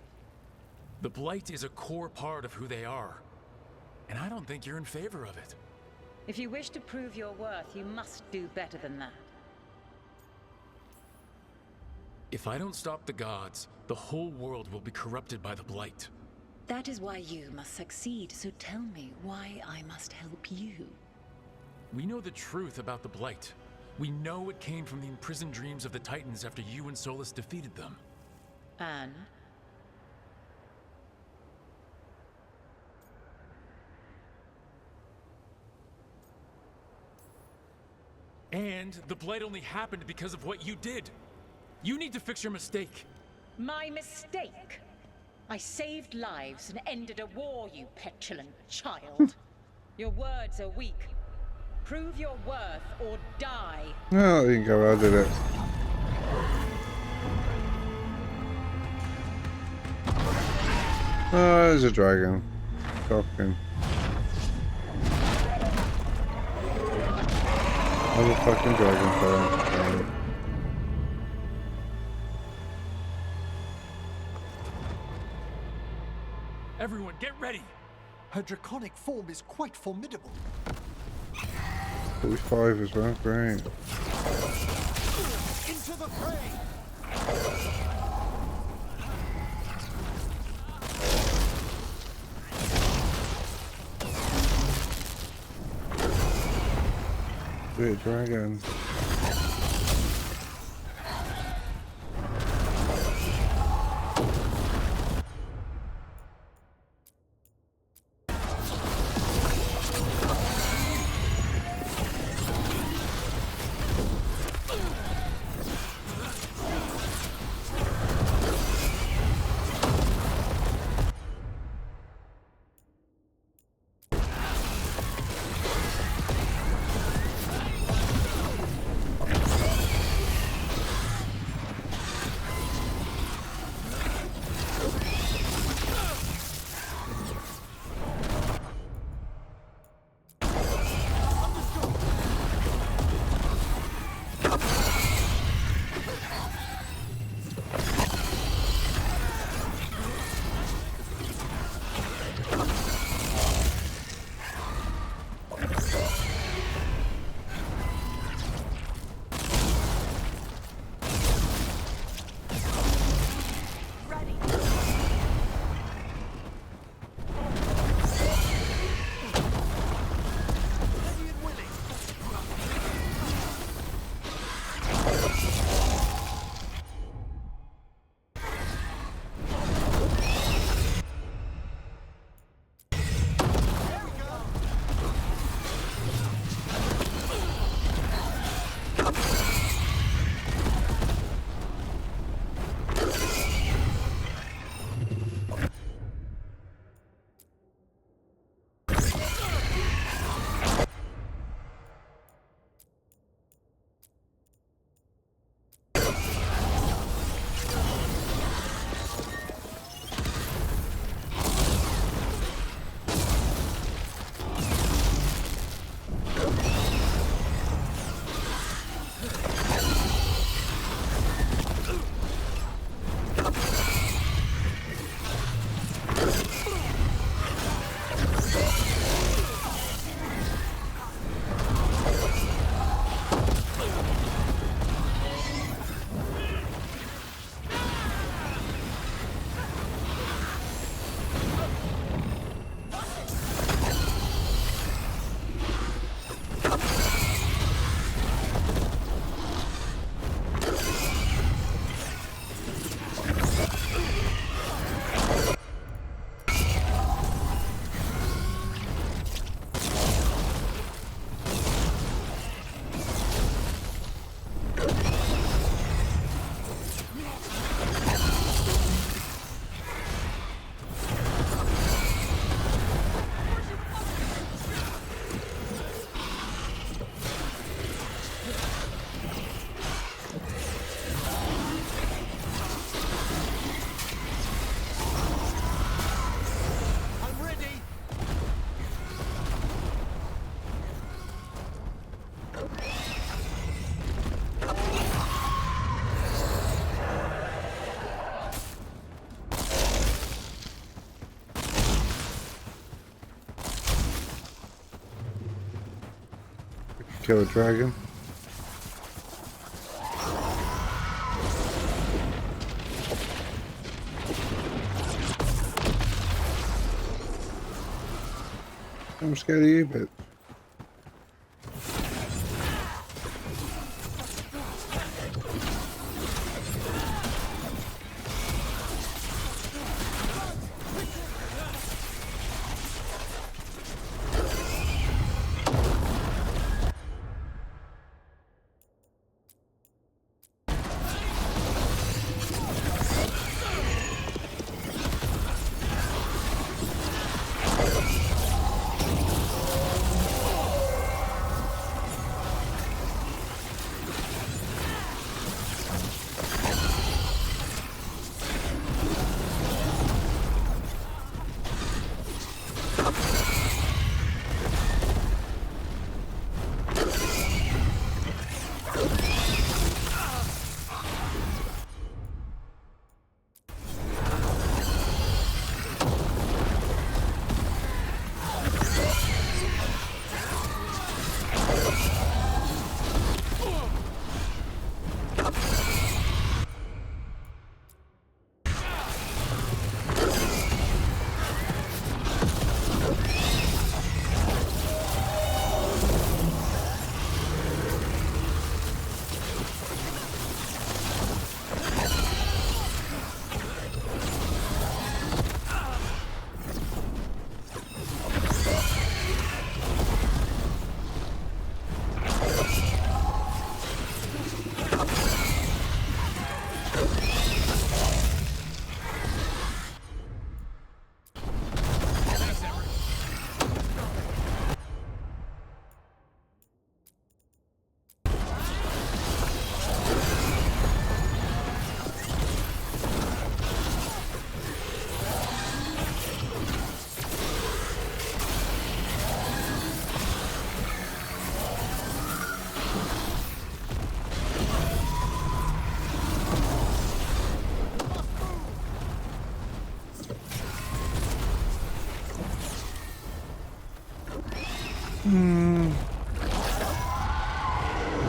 The Blight is a core part of who they are. And I don't think you're in favor of it. If you wish to prove your worth, you must do better than that. If I don't stop the gods, the whole world will be corrupted by the Blight. That is why you must succeed, so tell me why I must help you. We know the truth about the Blight. We know it came from the imprisoned dreams of the Titans after you and Solus defeated them. And? And the Blight only happened because of what you did. You need to fix your mistake. My mistake? I saved lives and ended a war, you petulant child. Your words are weak. Prove your worth or die. No, you can go, I did it. Oh, there's a dragon. Shocking. Another fucking dragon. Everyone, get ready! Her draconic form is quite formidable. 45 as well, great. Into the fray! Sweet dragon. Kill a dragon. I'm scared of you, but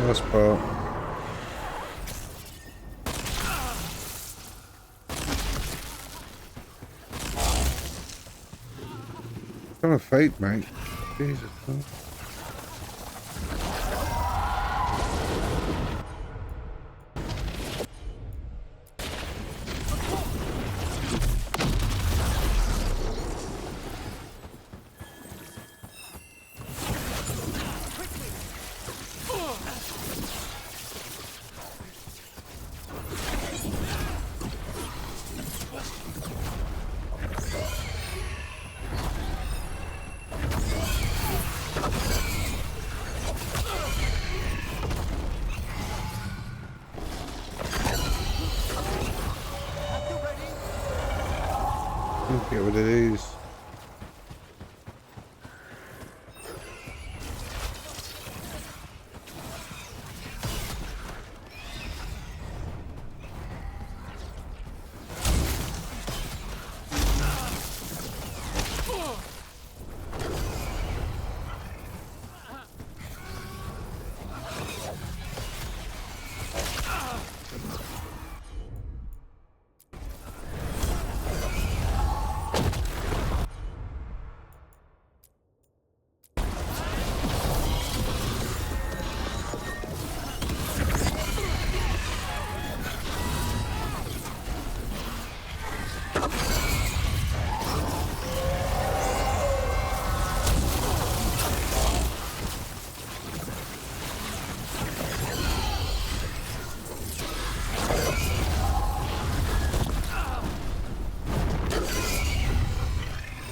Last part. Kind of fate, mate. Jesus. Man. Get rid of these.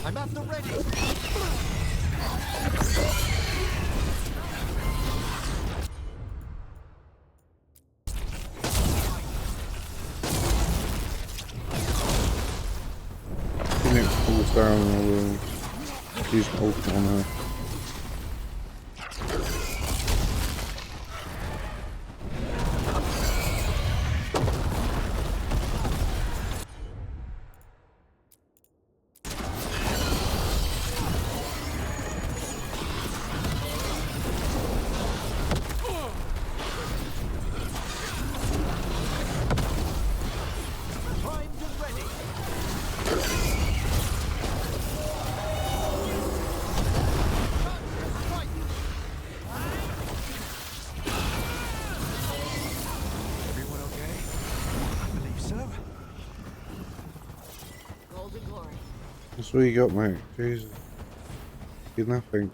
I'm at the ready. When it falls down, I will use my ult on her. That's what you got, mate. Jesus. You're nothing.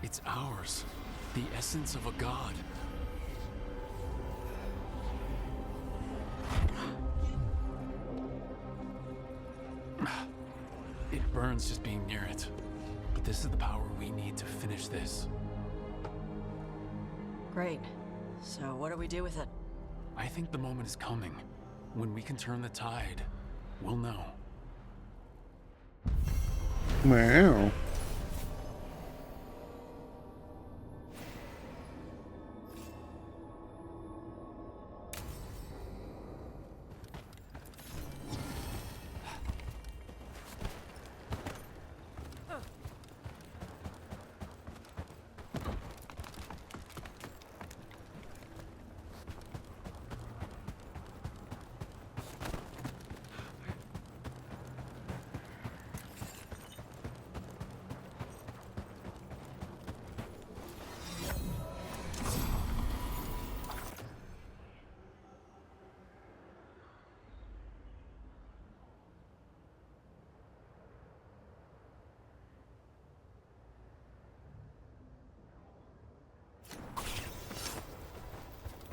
It's ours. The essence of a god. It burns just being near it. But this is the power we need to finish this. Great. So what do we do with it? I think the moment is coming. When we can turn the tide, we'll know. Wow.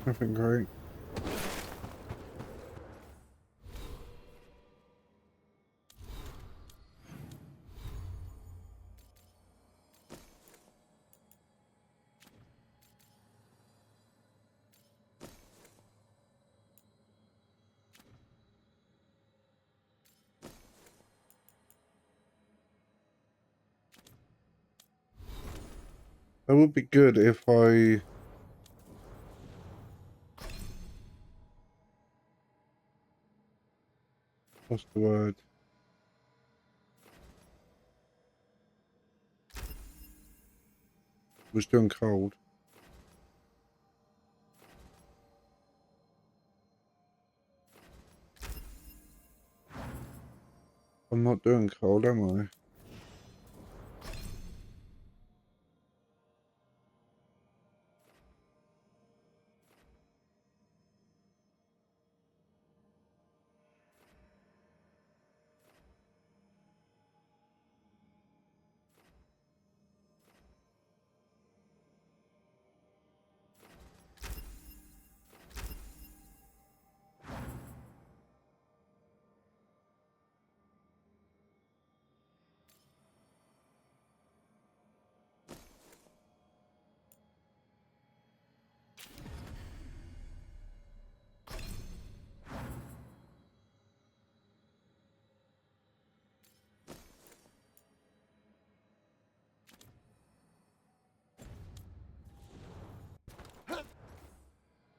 Nothing great. It would be good if I... What's the word? Was doing cold. I'm not doing cold, am I?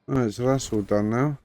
Alright, so that's all done now.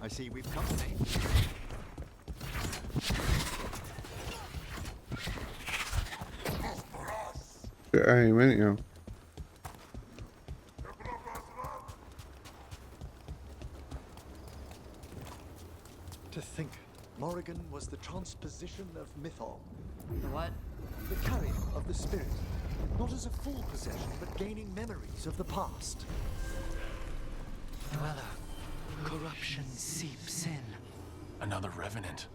I see we've company. Good aim, ain't you? To think, Morrigan was the transposition of Mythol. The what? The carrier of the spirit. Not as a full possession, but gaining memories of the past. Dweller, corruption seeps in. Another revenant.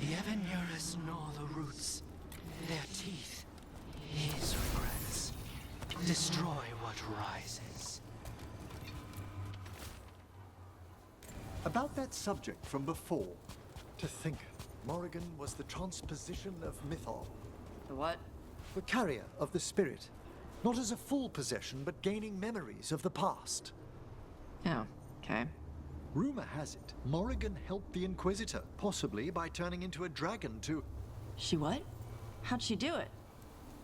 The ever nearest gnaw the roots. Their teeth, his regrets. Destroy what rises. About that subject from before. To think, Morrigan was the transposition of Mythol. The what? The carrier of the spirit. Not as a full possession, but gaining memories of the past. Oh, okay. Rumor has it, Morrigan helped the Inquisitor, possibly by turning into a dragon to... She what? How'd she do it?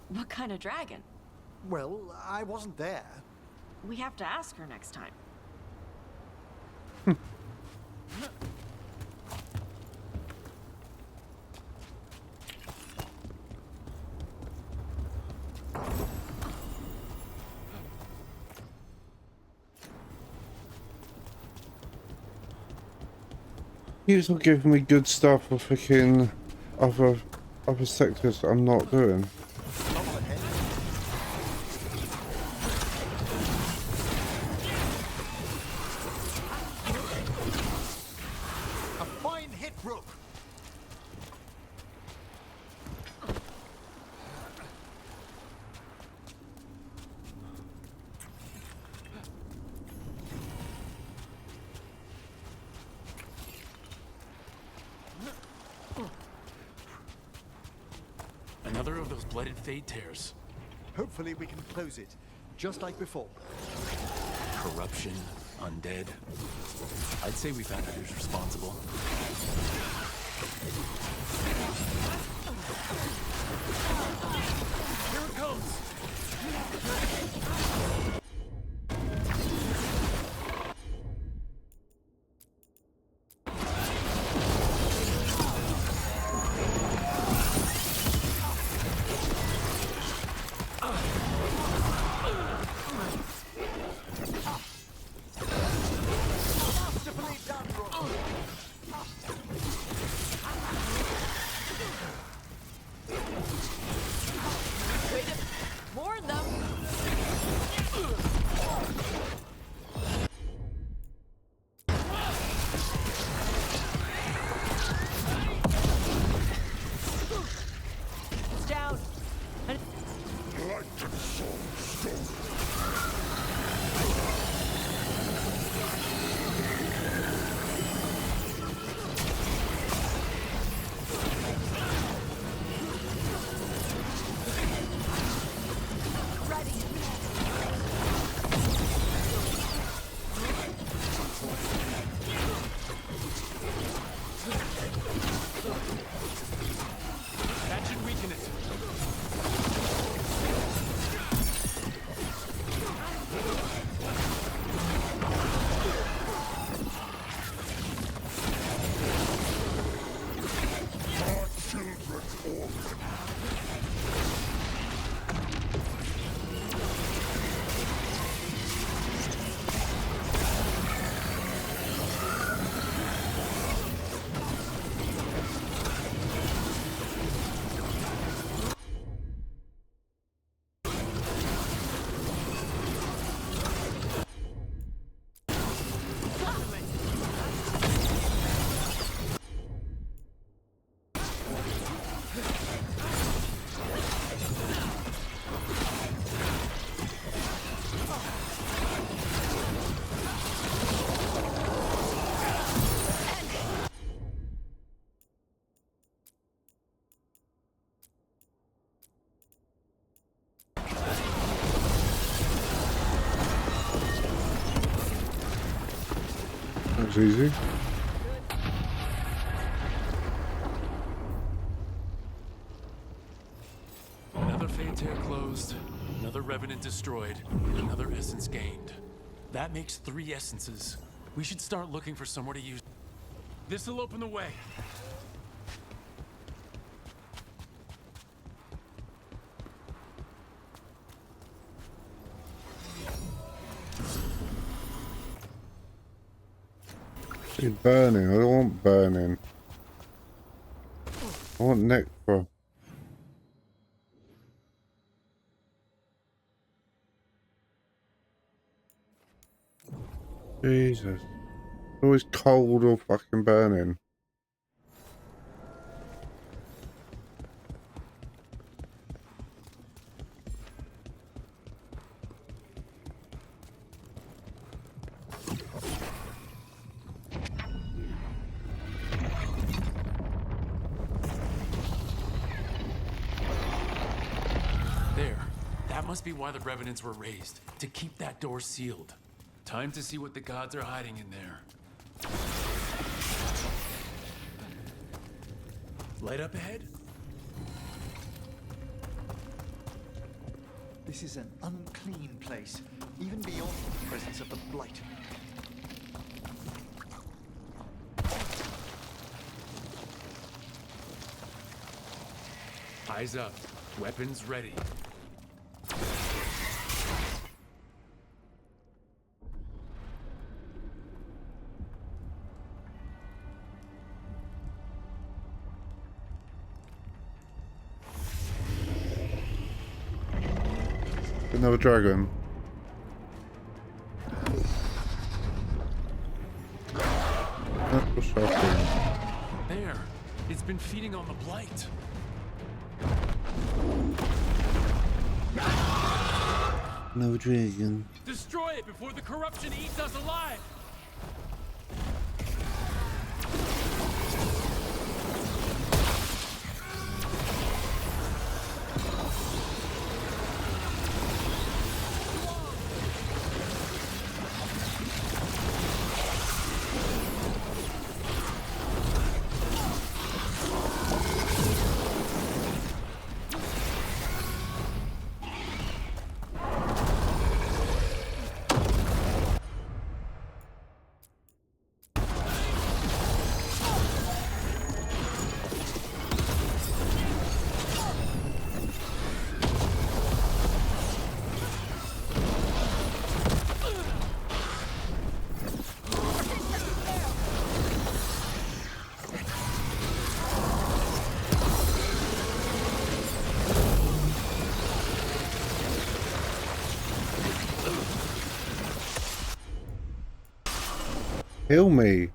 What kind of dragon? Well, I wasn't there. We have to ask her next time. He's not giving me good stuff for freaking other sectors I'm not doing. A fine hit, Rook. Another of those blooded fade tears. Hopefully we can close it, just like before. Corruption, undead. I'd say we found out who's responsible. Here it comes! That's easy. Another fate tear closed, another revenant destroyed, and another essence gained. That makes 3 essences. We should start looking for somewhere to use. This'll open the way. It's burning. I don't want burning. I want nectar. Jesus. It's always cold or fucking burning. There. That must be why the revenants were raised, to keep that door sealed. Time to see what the gods are hiding in there. Light up ahead? This is an unclean place, even beyond the presence of the Blight. Eyes up. Weapons ready. Another dragon. That's what's happening. There. It's been feeding on the blight. Another dragon. Destroy it before the corruption eats us alive! Heal me.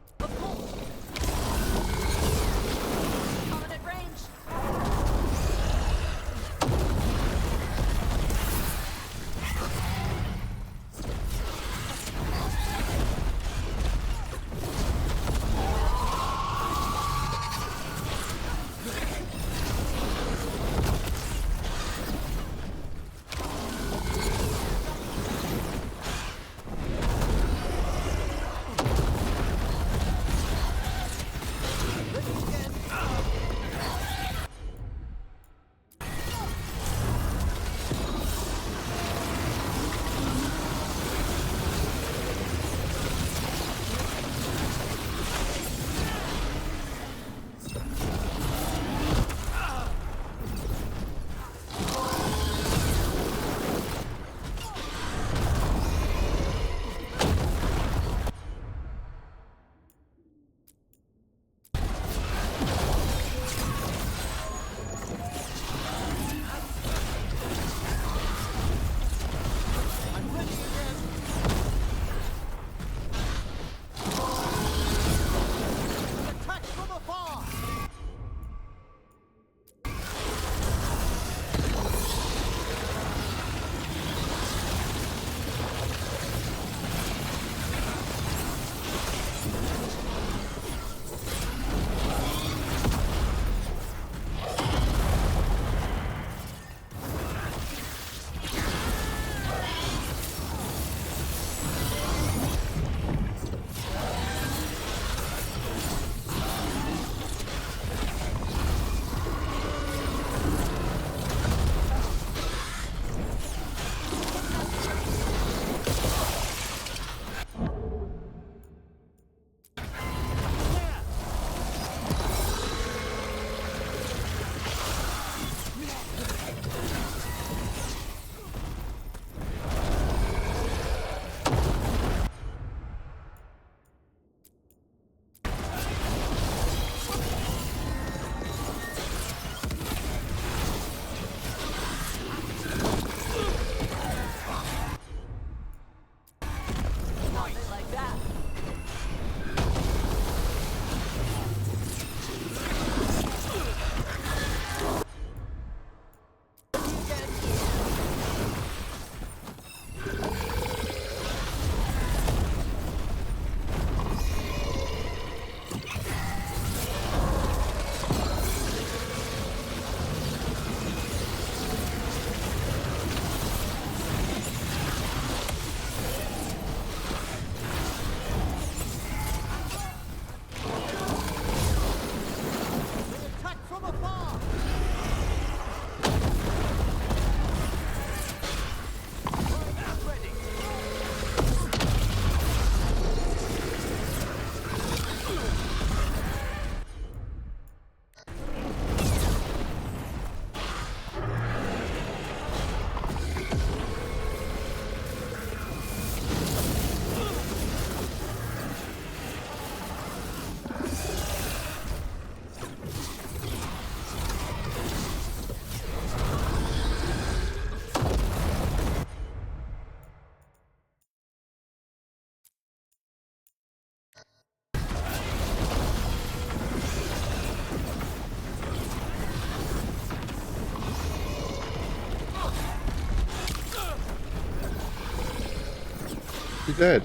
dead.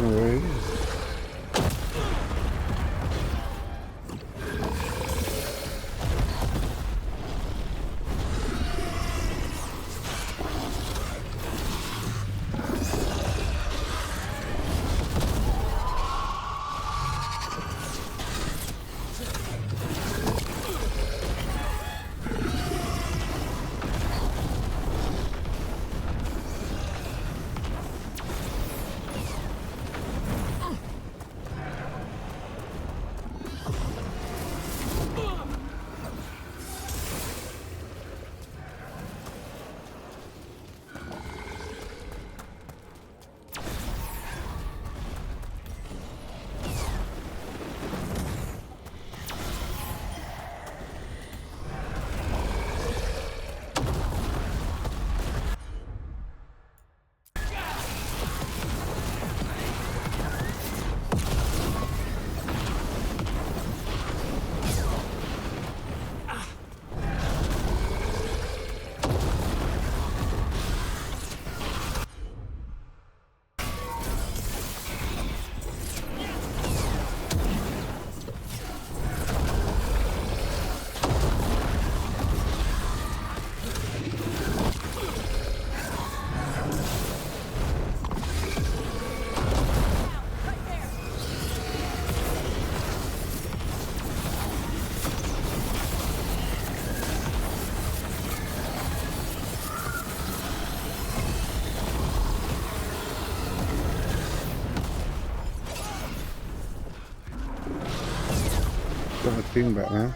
Anyway. Got my team back now.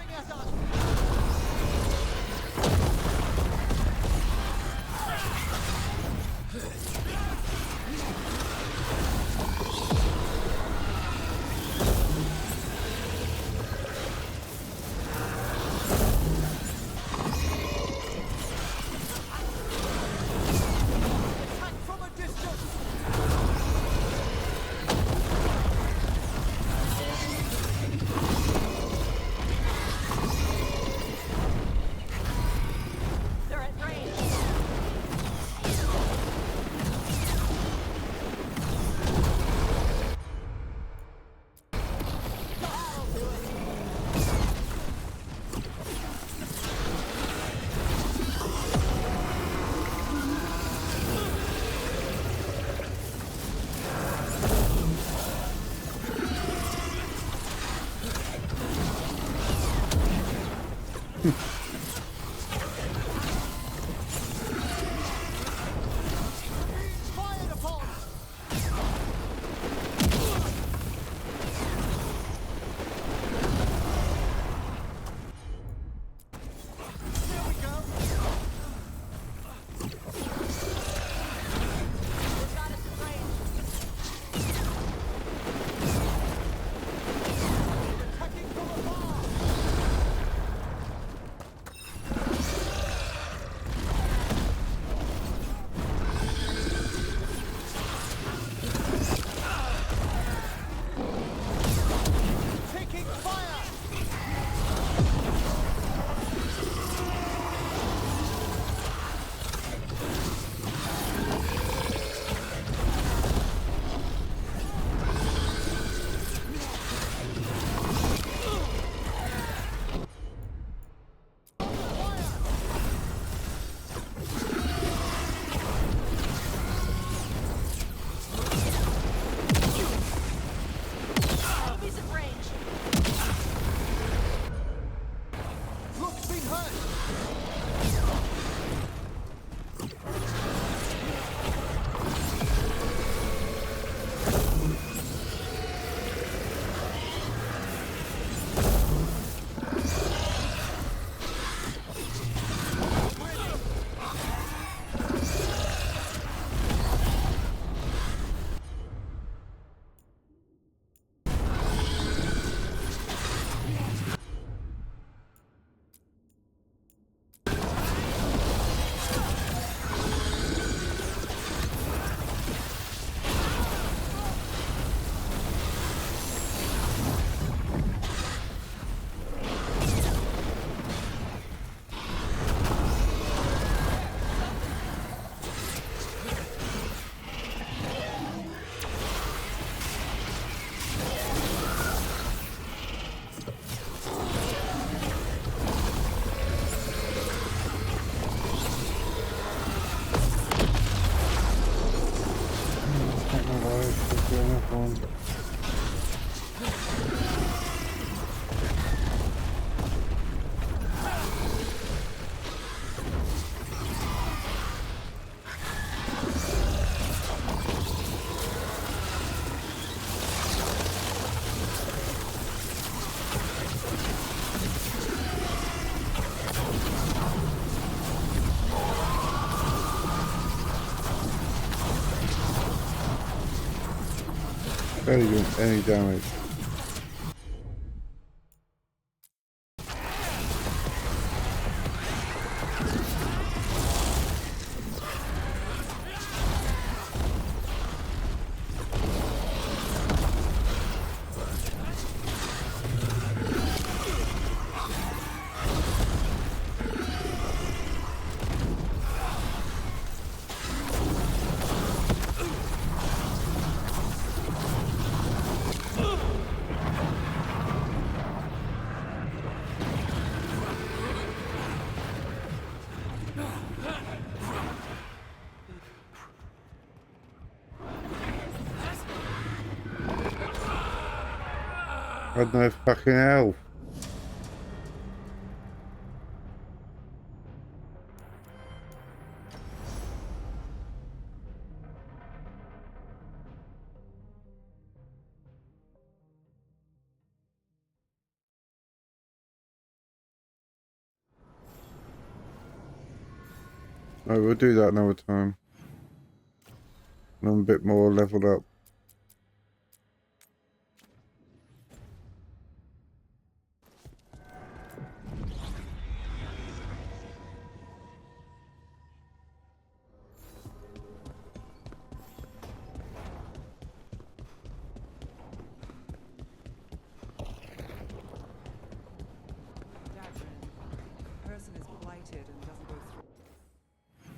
one. Barely doing any damage. I had no fucking health. No, we'll do that another time. When I'm a bit more leveled up.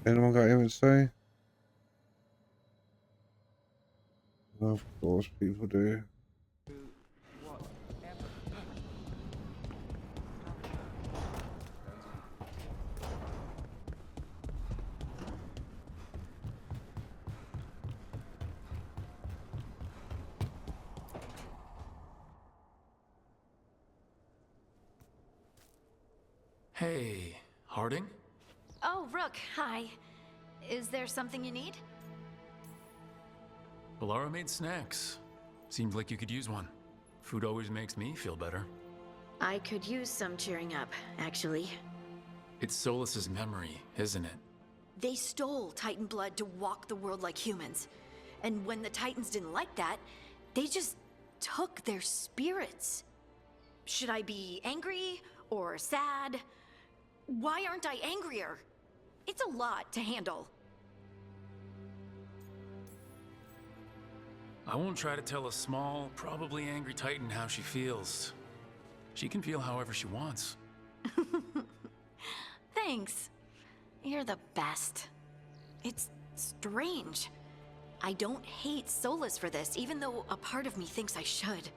Anyone got anything to say? Of course people do. Hey, Harding? Oh, Rook, hi. Is there something you need? Balara made snacks. Seemed like you could use one. Food always makes me feel better. I could use some cheering up, actually. It's Solus's memory, isn't it? They stole Titan blood to walk the world like humans. And when the Titans didn't like that, they just took their spirits. Should I be angry or sad? Why aren't I angrier? It's a lot to handle. I won't try to tell a small, probably angry Titan how she feels. She can feel however she wants. Thanks. You're the best. It's strange. I don't hate Solus for this, even though a part of me thinks I should.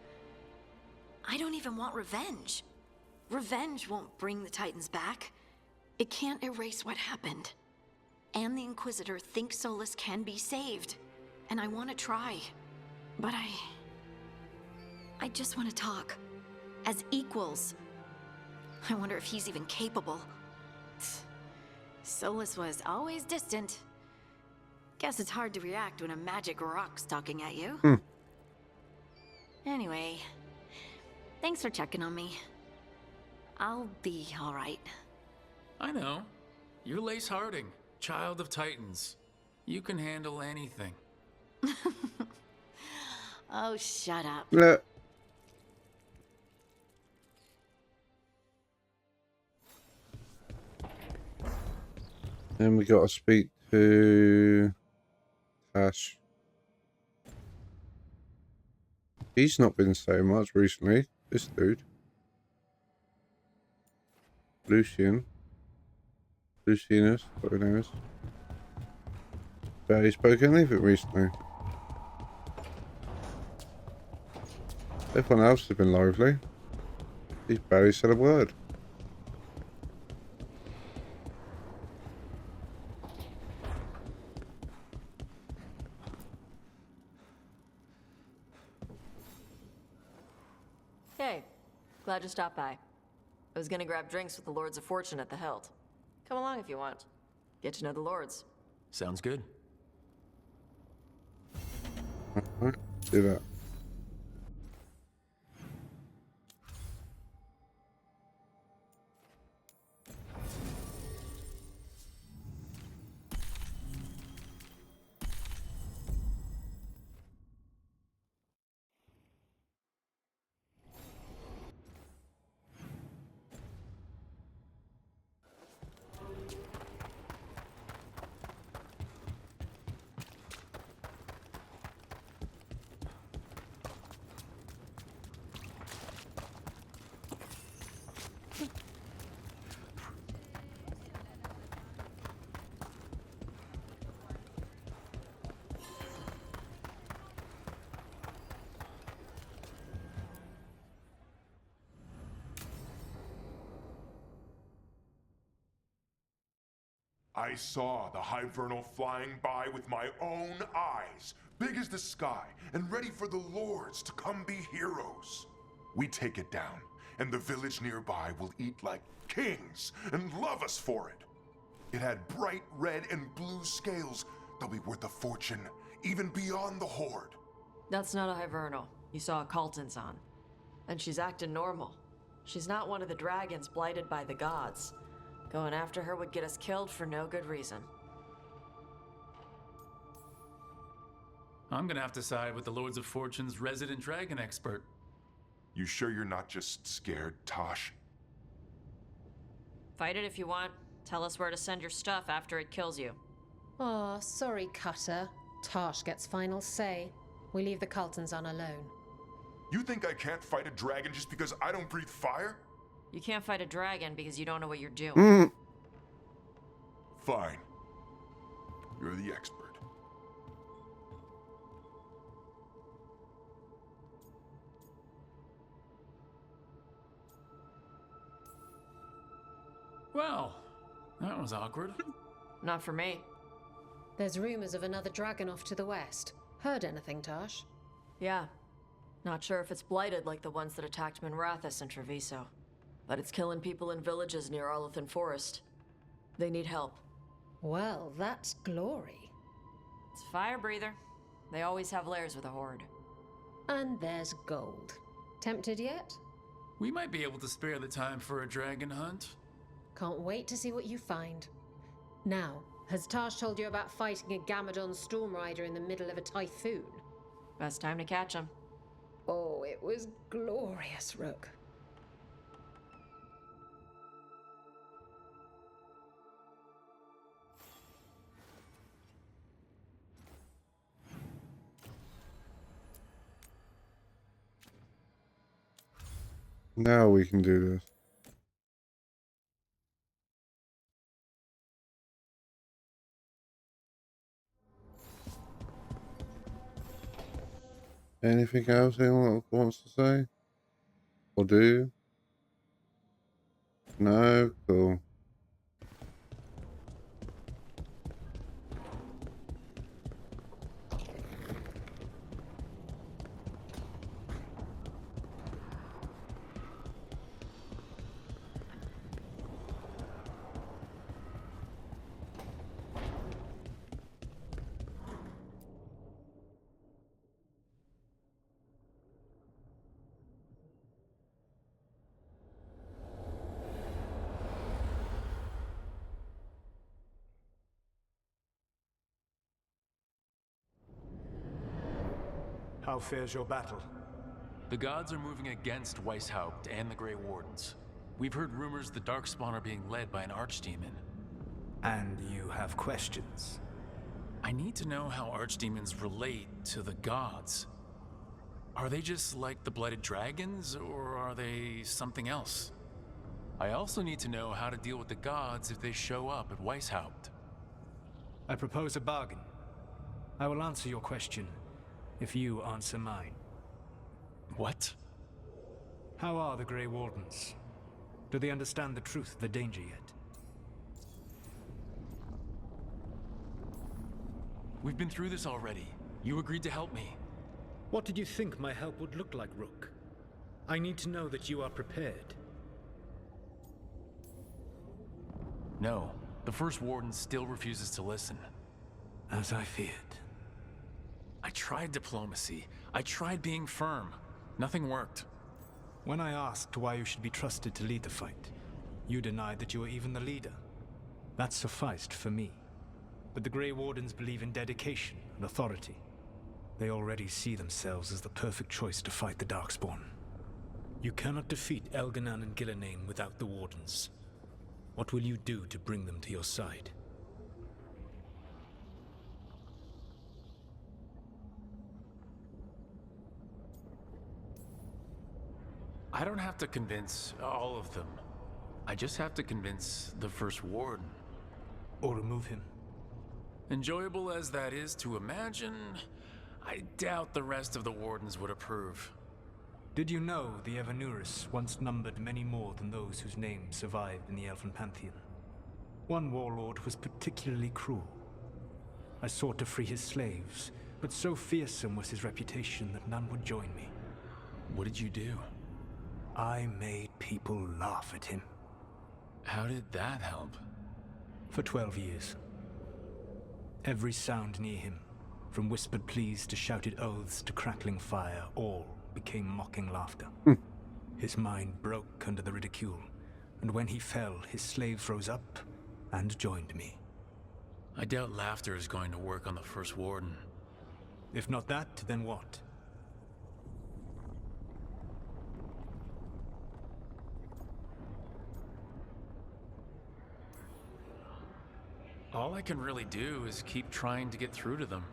I don't even want revenge. Revenge won't bring the Titans back. It can't erase what happened. And the Inquisitor thinks Solus can be saved. And I want to try. But I just want to talk. As equals. I wonder if he's even capable. Solus was always distant. Guess it's hard to react when a magic rock's talking at you. Anyway, thanks for checking on me. I'll be all right. I know. You're Lace Harding, child of Titans. You can handle anything. Oh, shut up. Yeah. Then we got to speak to Ash. He's not been saying much recently, this dude. Lucianus, whatever his name is. Barely spoken anything recently. Everyone else has been lively. He's barely said a word. Hey, glad you stopped by. I was gonna grab drinks with the Lords of Fortune at the Hilt. Come along if you want. Get to know the Lords. Sounds good. Do that. I saw the Hivernal flying by with my own eyes, big as the sky, and ready for the Lords to come be heroes. We take it down, and the village nearby will eat like kings and love us for it. It had bright red and blue scales. They'll be worth a fortune, even beyond the Horde. That's not a Hivernal. You saw a Calton's on. And she's acting normal. She's not one of the dragons blighted by the gods. Going after her would get us killed for no good reason. I'm gonna have to side with the Lords of Fortune's resident dragon expert. You sure you're not just scared, Tosh? Fight it if you want. Tell us where to send your stuff after it kills you. Aw, sorry, Cutter. Tosh gets final say. We leave the Caltons on alone. You think I can't fight a dragon just because I don't breathe fire? You can't fight a dragon because you don't know what you're doing. Fine. You're the expert. Well, that was awkward. Not for me. There's rumors of another dragon off to the west. Heard anything, Tosh? Yeah. Not sure if it's blighted like the ones that attacked Minrathous and Treviso. But it's killing people in villages near Arlethan Forest. They need help. Well, that's glory. It's a fire breather. They always have lairs with a horde. And there's gold. Tempted yet? We might be able to spare the time for a dragon hunt. Can't wait to see what you find. Now, has Tosh told you about fighting a Gamadon storm rider in the middle of a typhoon? Best time to catch him. Oh, it was glorious, Rook. Now we can do this. Anything else anyone wants to say? Or do? No? Cool. How fares your battle? The gods are moving against Weishaupt and the Grey Wardens. We've heard rumors the Darkspawn are being led by an archdemon. And you have questions? I need to know how archdemons relate to the gods. Are they just like the Blighted Dragons, or are they something else? I also need to know how to deal with the gods if they show up at Weishaupt. I propose a bargain. I will answer your question if you answer mine. What? How are the Grey Wardens? Do they understand the truth of the danger yet? We've been through this already. You agreed to help me. What did you think my help would look like, Rook? I need to know that you are prepared. No, the First Warden still refuses to listen. As I feared. I tried diplomacy. I tried being firm. Nothing worked. When I asked why you should be trusted to lead the fight, you denied that you were even the leader. That sufficed for me. But the Grey Wardens believe in dedication and authority. They already see themselves as the perfect choice to fight the Darkspawn. You cannot defeat Elganan and Gillenane without the Wardens. What will you do to bring them to your side? I don't have to convince all of them. I just have to convince the First Warden. Or remove him. Enjoyable as that is to imagine, I doubt the rest of the Wardens would approve. Did you know the Evanurus once numbered many more than those whose names survived in the Elven Pantheon? One warlord was particularly cruel. I sought to free his slaves, but so fearsome was his reputation that none would join me. What did you do? I made people laugh at him. How did that help? For 12 years. Every sound near him, from whispered pleas to shouted oaths to crackling fire, all became mocking laughter. His mind broke under the ridicule, and when he fell, his slaves rose up and joined me. I doubt laughter is going to work on the First Warden. If not that, then what? All I can really do is keep trying to get through to them.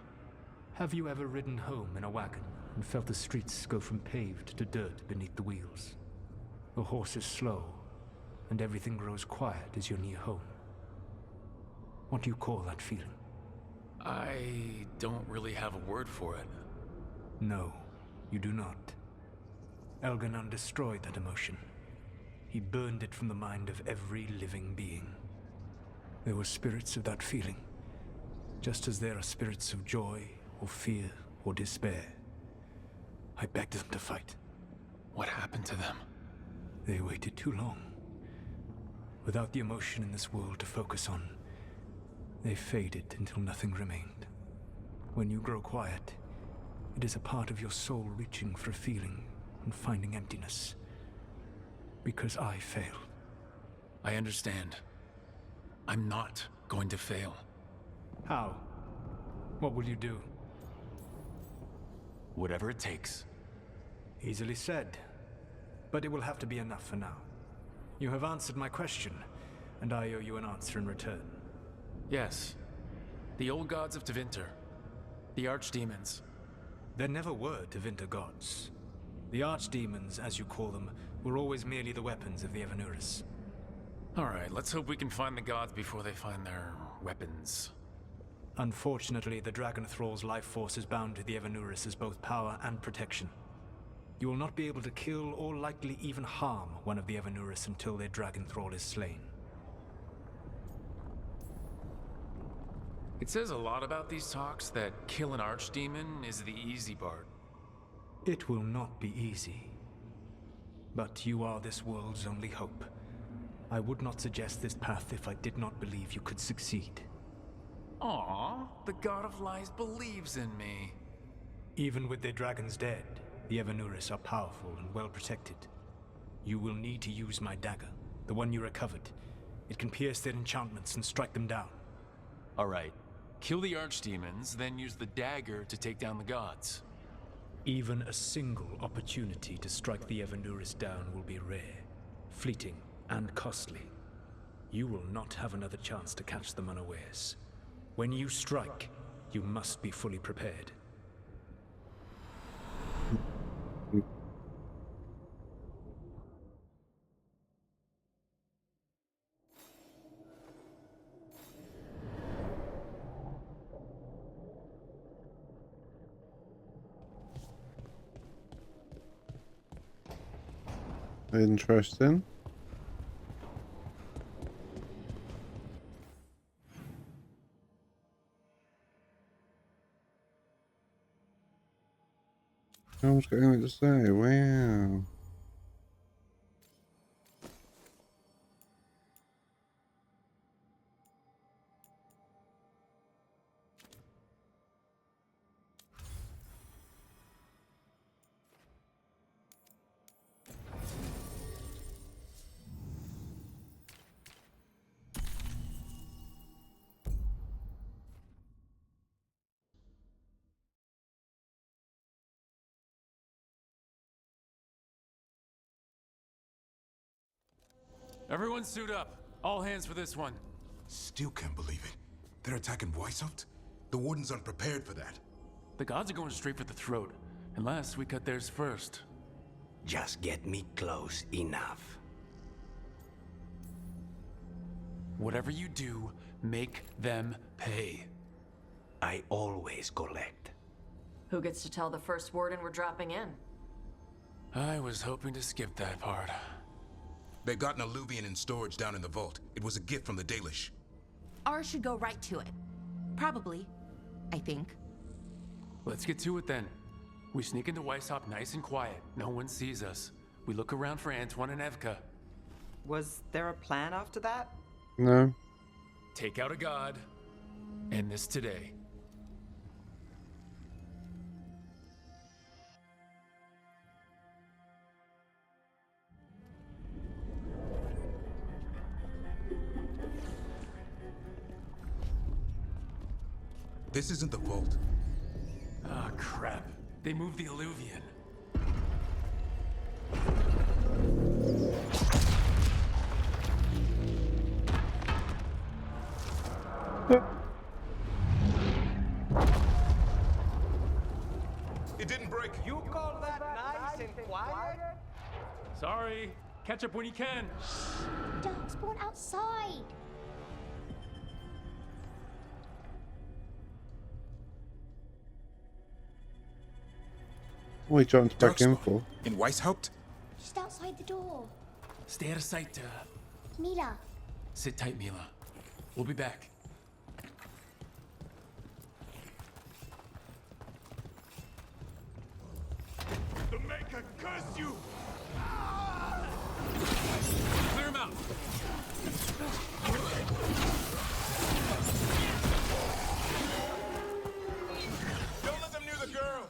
Have you ever ridden home in a wagon and felt the streets go from paved to dirt beneath the wheels? The horse is slow, and everything grows quiet as you're near home. What do you call that feeling? I don't really have a word for it. No, you do not. Elganan destroyed that emotion. He burned it from the mind of every living being. There were spirits of that feeling, just as there are spirits of joy, or fear, or despair. I begged them to fight. What happened to them? They waited too long. Without the emotion in this world to focus on, they faded until nothing remained. When you grow quiet, it is a part of your soul reaching for a feeling and finding emptiness. Because I failed. I understand. I'm not going to fail. How? What will you do? Whatever it takes. Easily said. But it will have to be enough for now. You have answered my question, and I owe you an answer in return. Yes. The old gods of Tevinter. The archdemons. There never were Tevinter gods. The archdemons, as you call them, were always merely the weapons of the Evanurus. Alright, let's hope we can find the gods before they find their weapons. Unfortunately, the Dragon Thrall's life force is bound to the Evanurus as both power and protection. You will not be able to kill or likely even harm one of the Evanurus until their Dragon Thrall is slain. It says a lot about these talks that kill an archdemon is the easy part. It will not be easy. But you are this world's only hope. I would not suggest this path if I did not believe you could succeed. Aww, the God of Lies believes in me. Even with their dragons dead, the Evanurus are powerful and well protected. You will need to use my dagger, the one you recovered. It can pierce their enchantments and strike them down. Alright, kill the archdemons, then use the dagger to take down the gods. Even a single opportunity to strike the Evanurus down will be rare, fleeting, and costly. You will not have another chance to catch them unawares. When you strike, you must be fully prepared. Interesting. I was going to say, wow. Everyone suit up. All hands for this one. Still can't believe it. They're attacking Weishaupt? The Wardens aren't prepared for that. The gods are going straight for the throat. Unless we cut theirs first. Just get me close enough. Whatever you do, make them pay. I always collect. Who gets to tell the first warden we're dropping in? I was hoping to skip that part. They've got an alluvian in storage down in the vault. It was a gift from the Dalish. Ours should go right to it. Probably. I think. Let's get to it then. We sneak into Weishaupt nice and quiet. No one sees us. We look around for Antoine and Evka. Was there a plan after that? No. Take out a god. End this today. This isn't the vault. Ah, crap. They moved the alluvian. It didn't break. You call that nice and quiet? Sorry. Catch up when you can. Darkspawn outside. What he jumped back in for? In Weishaupt? Just outside the door. Stay out of sight, Mila. Sit tight, Mila. We'll be back. The Maker curse you! Clear him out! Don't let them near the girl!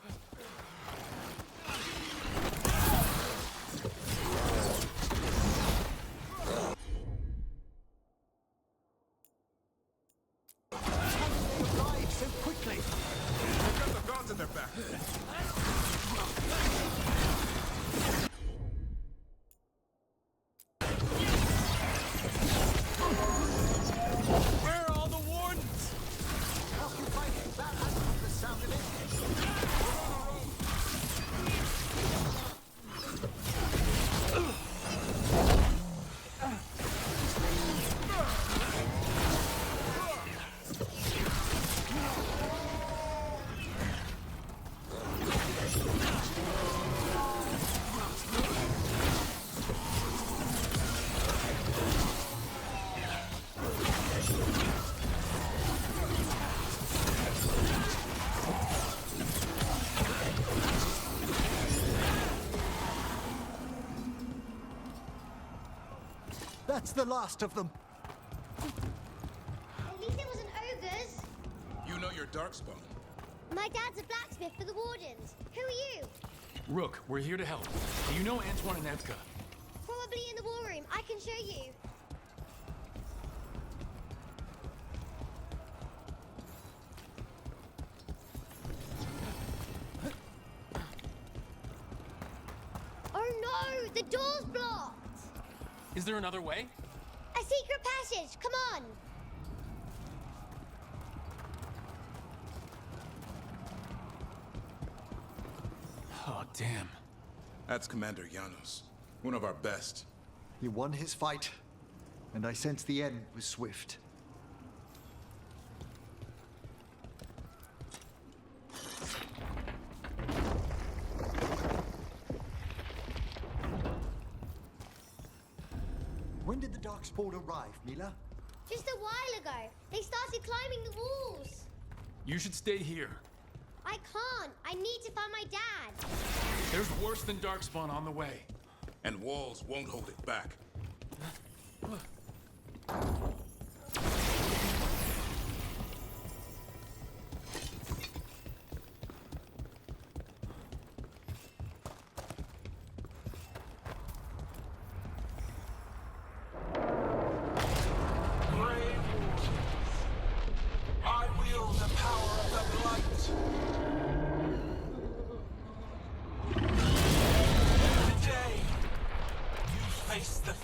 So quickly! They've got the gods in their back. Where are all the wardens? How can you find it? That has not the sound of That's the last of them. At least it wasn't ogres. You know your Darkspawn. My dad's a blacksmith for the Wardens. Who are you? Rook, we're here to help. Do you know Antoine and Evka? Probably in the war room. I can show you. Oh no! The door's blocked! Is there another way? A secret passage! Come on! Oh, damn. That's Commander Janos. One of our best. He won his fight, and I sense the end was swift. When did the Darkspawn arrive, Mila? Just a while ago. They started climbing the walls. You should stay here. I can't. I need to find my dad. There's worse than Darkspawn on the way. And walls won't hold it back. I wield the power of the blight. Today, you face the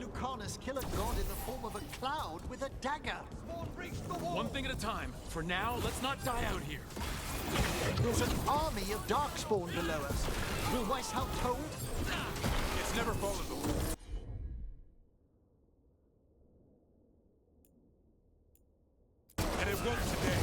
Lucanus kill a god in the form of a cloud with a dagger? One thing at a time. For now, let's not die out here. There's an army of darkspawn below us. Will Weiss help hold? It's never fallen before. And it won't today.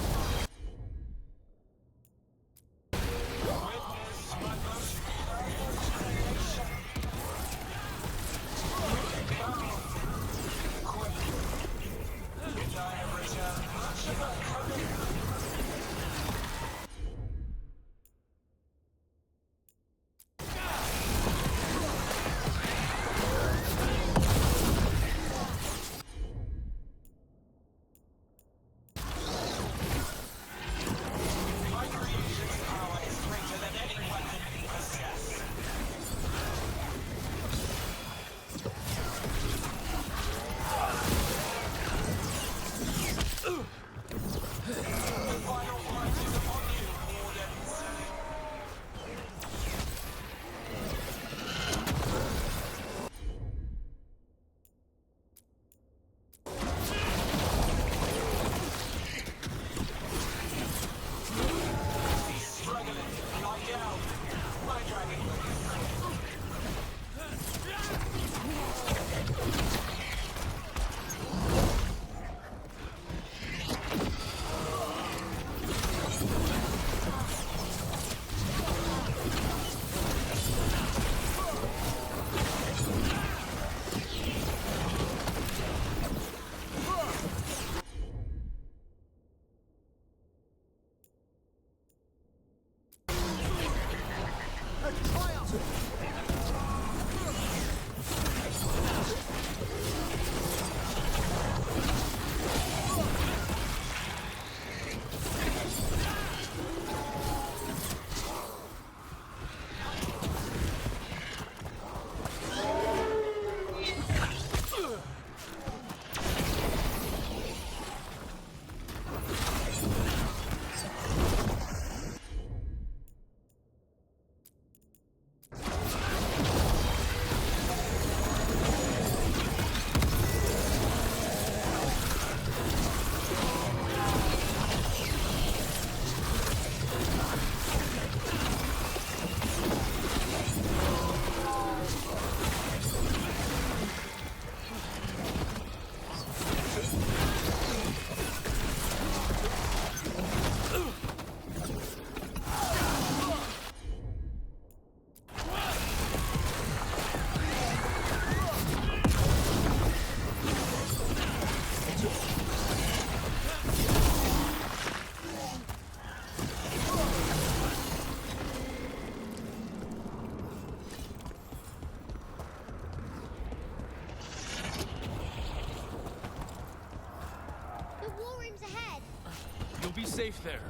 You'll be safe there.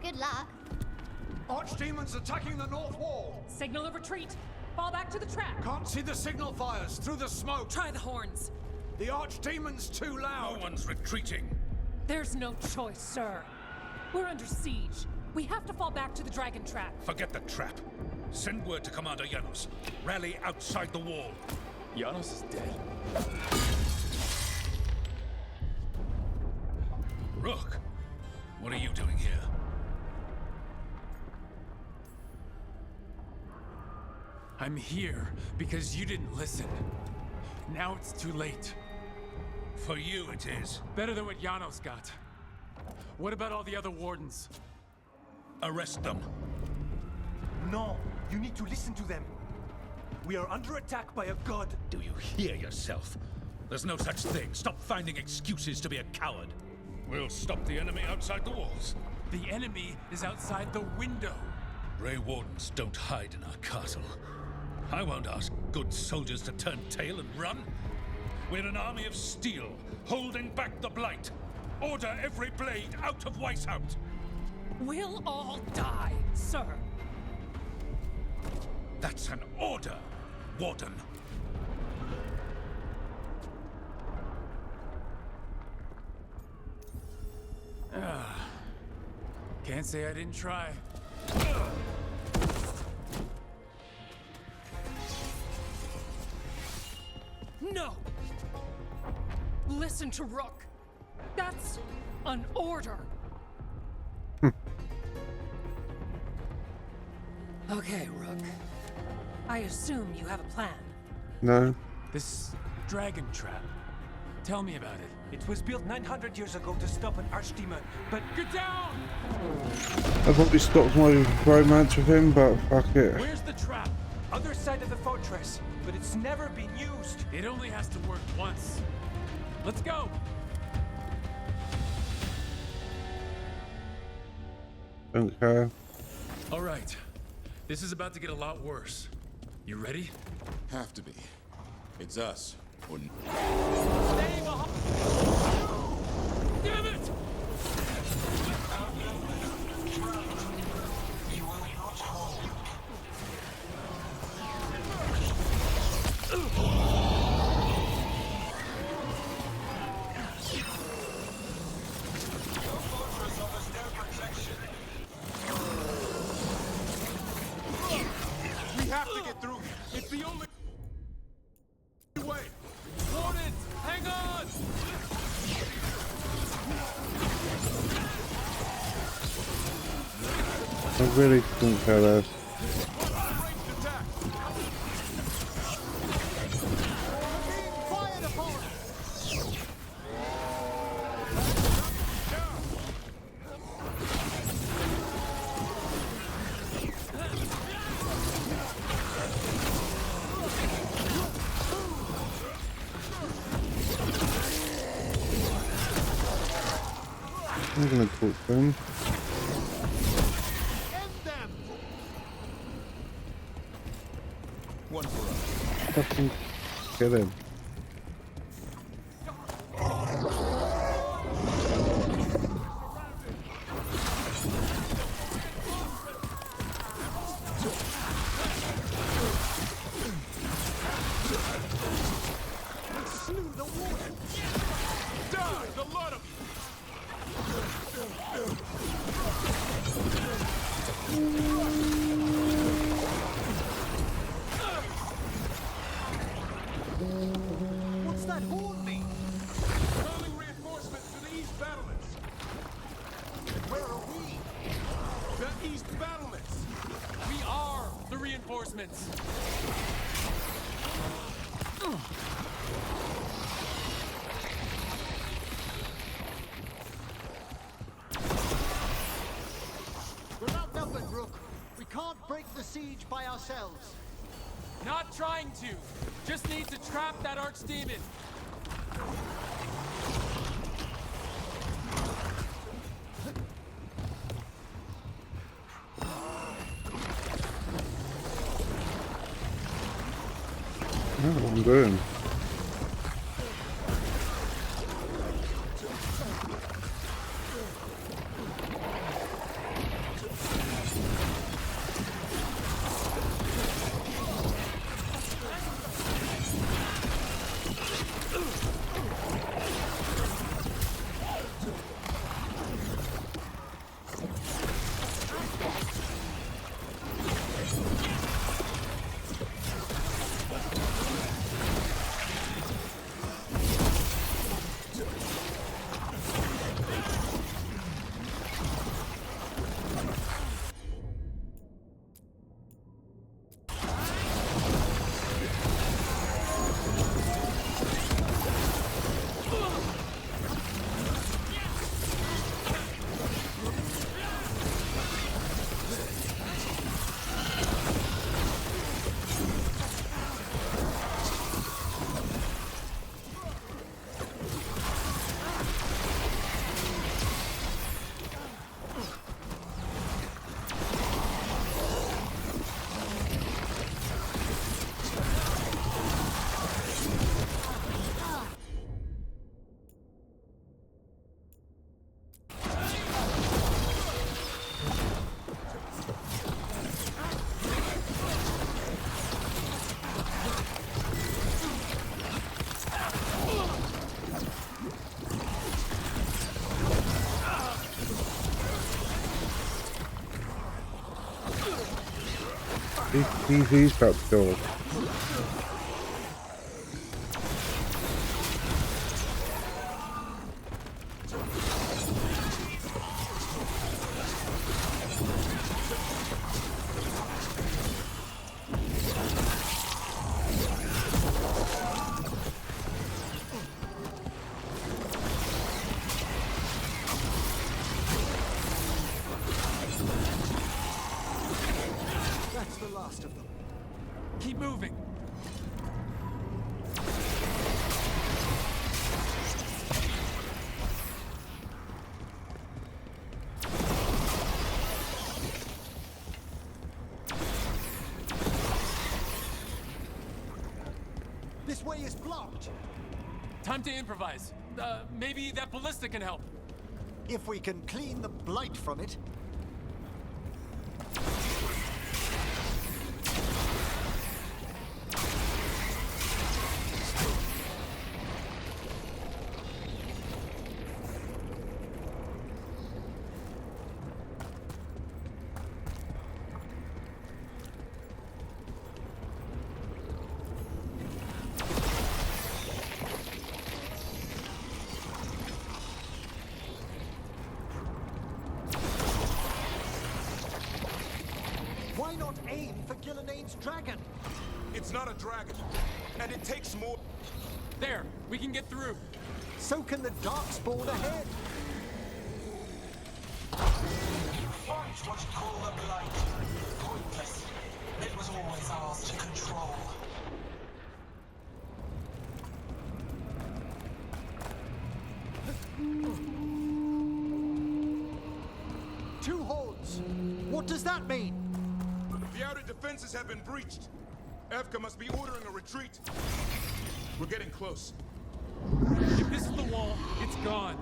Good luck. Archdemons attacking the north wall! Signal of retreat! Fall back to the track! Can't see the signal fires through the smoke! Try the horns! The Archdemon's too loud! No one's retreating! There's no choice, sir. We're under siege. We have to fall back to the dragon trap. Forget the trap. Send word to Commander Janos. Rally outside the wall. Janos is dead. Rook, what are you doing here? I'm here because you didn't listen. Now it's too late. For you it is. Better than what Janos got. What about all the other wardens? Arrest them. No, you need to listen to them. We are under attack by a god. Do you hear yourself? There's no such thing. Stop finding excuses to be a coward. We'll stop the enemy outside the walls. The enemy is outside the window. Grey Wardens don't hide in our castle. I won't ask good soldiers to turn tail and run. We're an army of steel, holding back the Blight. Order every blade out of Weisshaupt. We'll all die, sir. That's an order, Warden. Can't say I didn't try. No! Listen to Rook. That's an order. Okay, Rook. I assume you have a plan. No. This dragon trap. Tell me about it. It was built 900 years ago to stop an archdemon, but... Get down! I probably stopped my romance with him, but fuck it. Where's the trap? Other side of the fortress, but it's never been used. It only has to work once. Let's go! Don't care. All right. This is about to get a lot worse. You ready? Have to be. It's us. Or... Stay behind! Damn it! We have to get through. It's the only way. Warden, hang on! I really couldn't care less. I'm gonna talk to him. One for us. Fucking get him. Slew the warden. Die, the lot of you. What's that horn mean? Calling reinforcements to the east battlements. Where are we? The east battlements. We are the reinforcements. We're outnumbered, Rook. We can't break the siege by ourselves. Not trying to. Just need to trap that archdemon. I don't know what I'm doing. He's about to kill us. Keep moving. This way is blocked. Time to improvise. Maybe that ballista can help. If we can clean the blight from it. Why not aim for Gillenane's dragon? It's not a dragon, and it takes more. There, we can get through. So can the Darkspawn ahead. You fight what you call the blight. Pointless. It was always ours to control. Two hordes. What does that mean? The outer defenses have been breached. Evka must be ordering a retreat. We're getting close. If this is the wall, it's gone.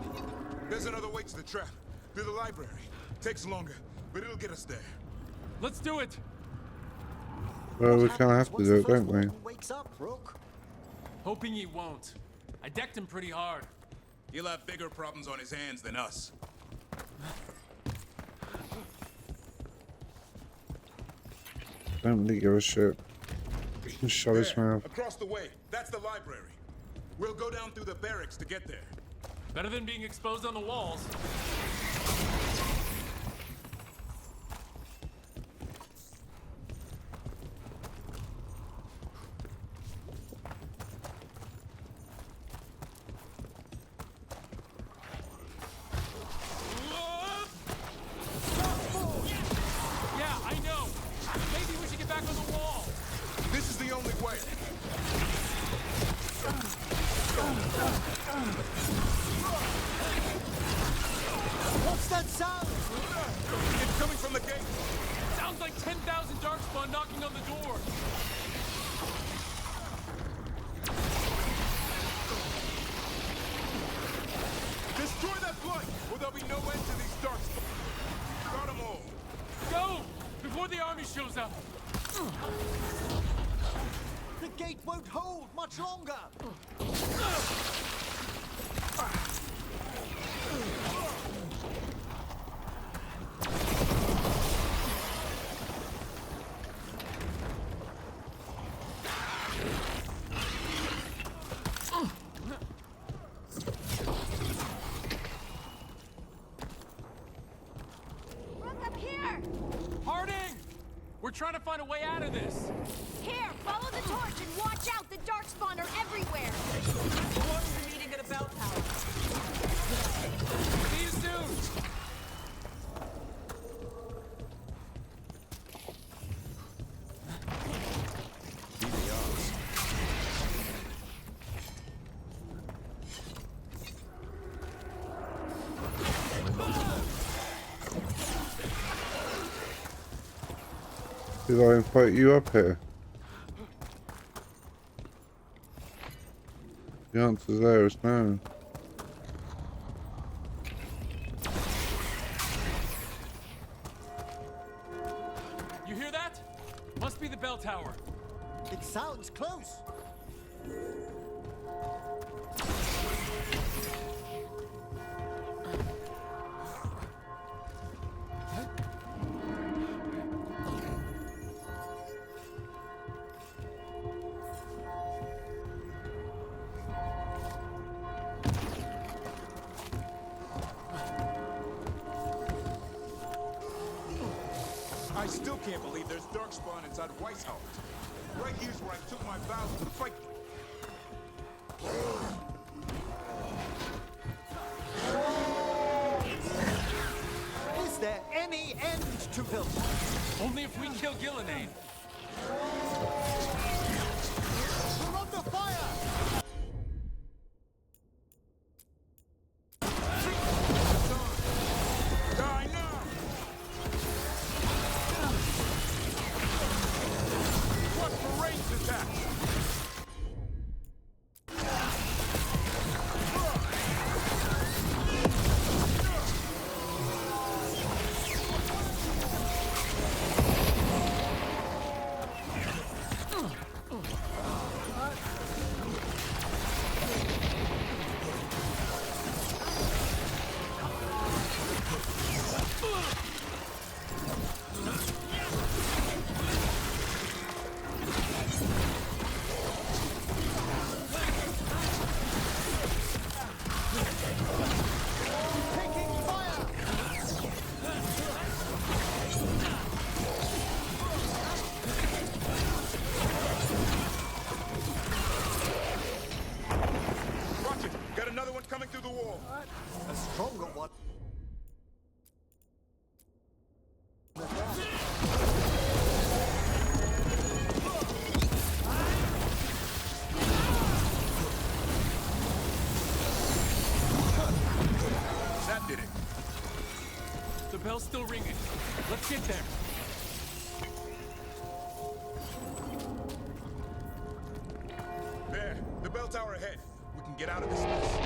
There's another way to the trap. Through the library. Takes longer, but it'll get us there. Let's do it. Well, we kind of have to do it, don't we? Wakes up, Rook. Hoping he won't. I decked him pretty hard. He'll have bigger problems on his hands than us. Don't really give a shit. He can shut his mouth. Across the way. That's the library. We'll go down through the barracks to get there. Better than being exposed on the walls. Yeah, I know. Maybe we should get back on the wall. This is the only way. What's that sound? It's coming from the gate. Sounds like 10,000 Darkspawn knocking on the door. Destroy that blight, or there'll be no end to these darkspawn. Got them all. Go! Before the army shows up. The gate won't hold much longer. Rook, up here! Harding! We're trying to find a way out of this. Here, follow the torch and watch out! The Darkspawn are everywhere! Watch the meeting at a bell tower. See you soon! Did I invite you up here? The answer there is no. You hear that? Must be the bell tower. It sounds close. I still can't believe there's Darkspawn inside Weishaupt. Right here's where I took my vows to fight. Is there any end to them? Only if we kill Gillenane. attack. Coming through the wall. A stronger one. That did it. The bell's still ringing. Let's get there. There, the bell tower ahead. We can get out of this mess.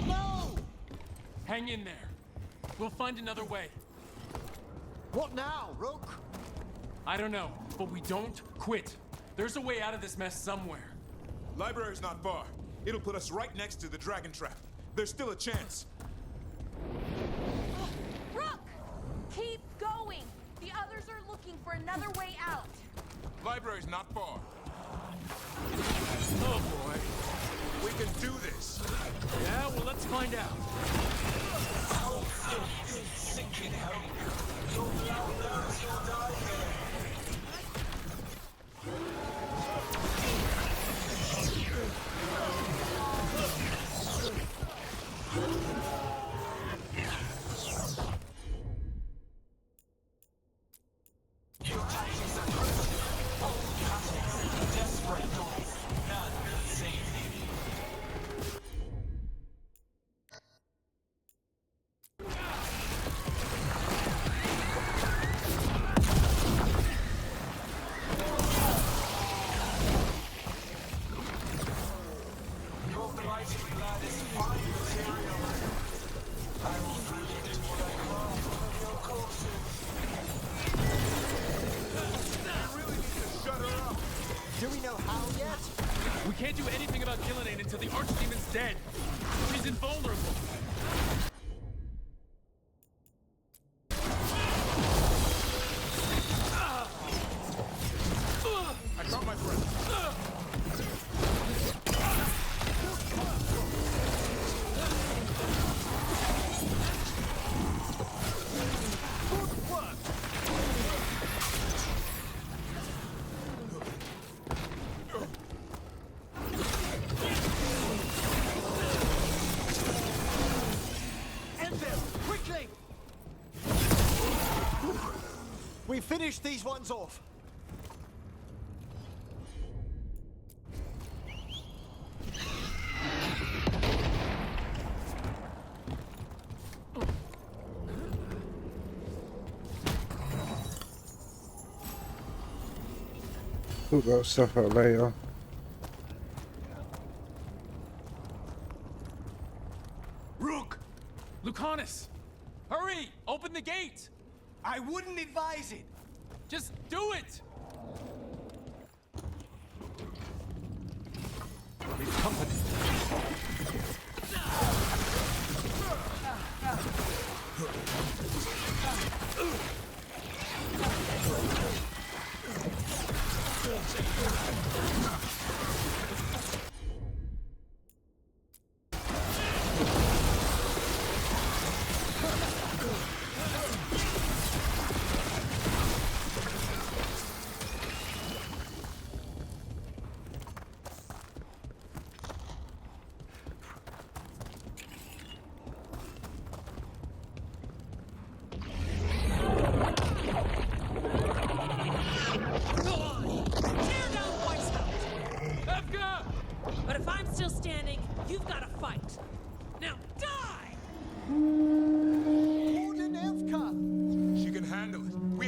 No! Hang in there. We'll find another way. What now, Rook? I don't know, but we don't quit. There's a way out of this mess somewhere. Library's not far. It'll put us right next to the dragon trap. There's still a chance. Rook! Keep going! The others are looking for another way out. Library's not far. Oh boy. We can do this. Yeah, well, let's find out. Sinking home. Your blood knows you'll die here. Your tactics are crucial. Old cuttings, desperate noise. None will save you. Your blighted blood is fine material. I will predict what I craft from your corpses. We really need to shut her up. Do we know how yet? We can't do anything about Killinane until the Archdemon's dead. She's invulnerable. I caught my breath. End them! Quickly! We finished these ones off. Sort that stuff out later. Rook! Lucanus! Hurry! Open the gate! I wouldn't advise it. Just do it! We've company.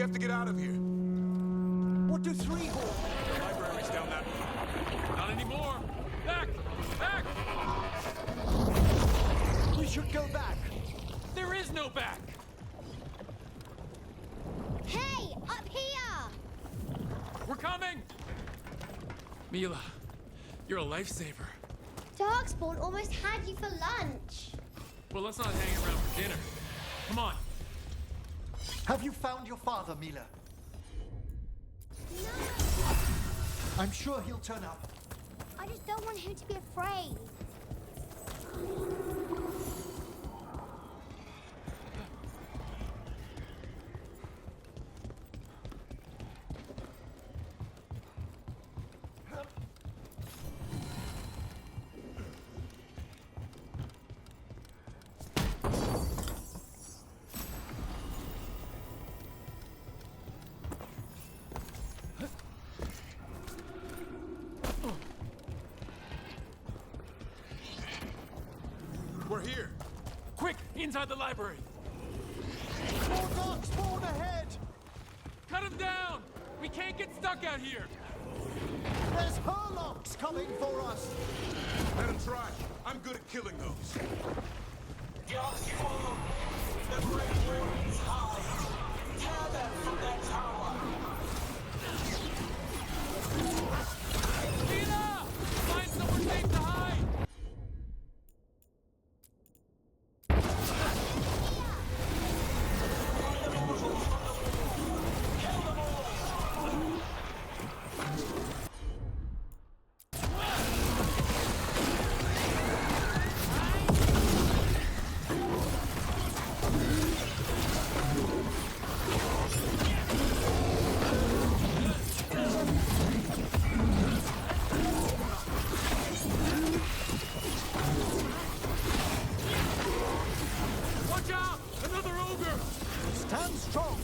have to get out of here. What do three hold? The library's down that way. Not anymore! Back! Back! We should go back. There is no back! Hey, up here! We're coming! Mila, you're a lifesaver. Darkspawn almost had you for lunch. Well, let's not hang around for dinner. Come on. Have you found your father, Mila? No. I'm sure he'll turn up. I just don't want him to be afraid. We're here. Quick, inside the library. More darkspawn ahead! Cut him down! We can't get stuck out here! There's Hurlocks coming for us! Let him try. I'm good at killing those. Darkspawn, the Great Warriors hide. Tear them from their tower. Mila! Find somewhere safe to hide! Watch out! Another ogre! Stand strong!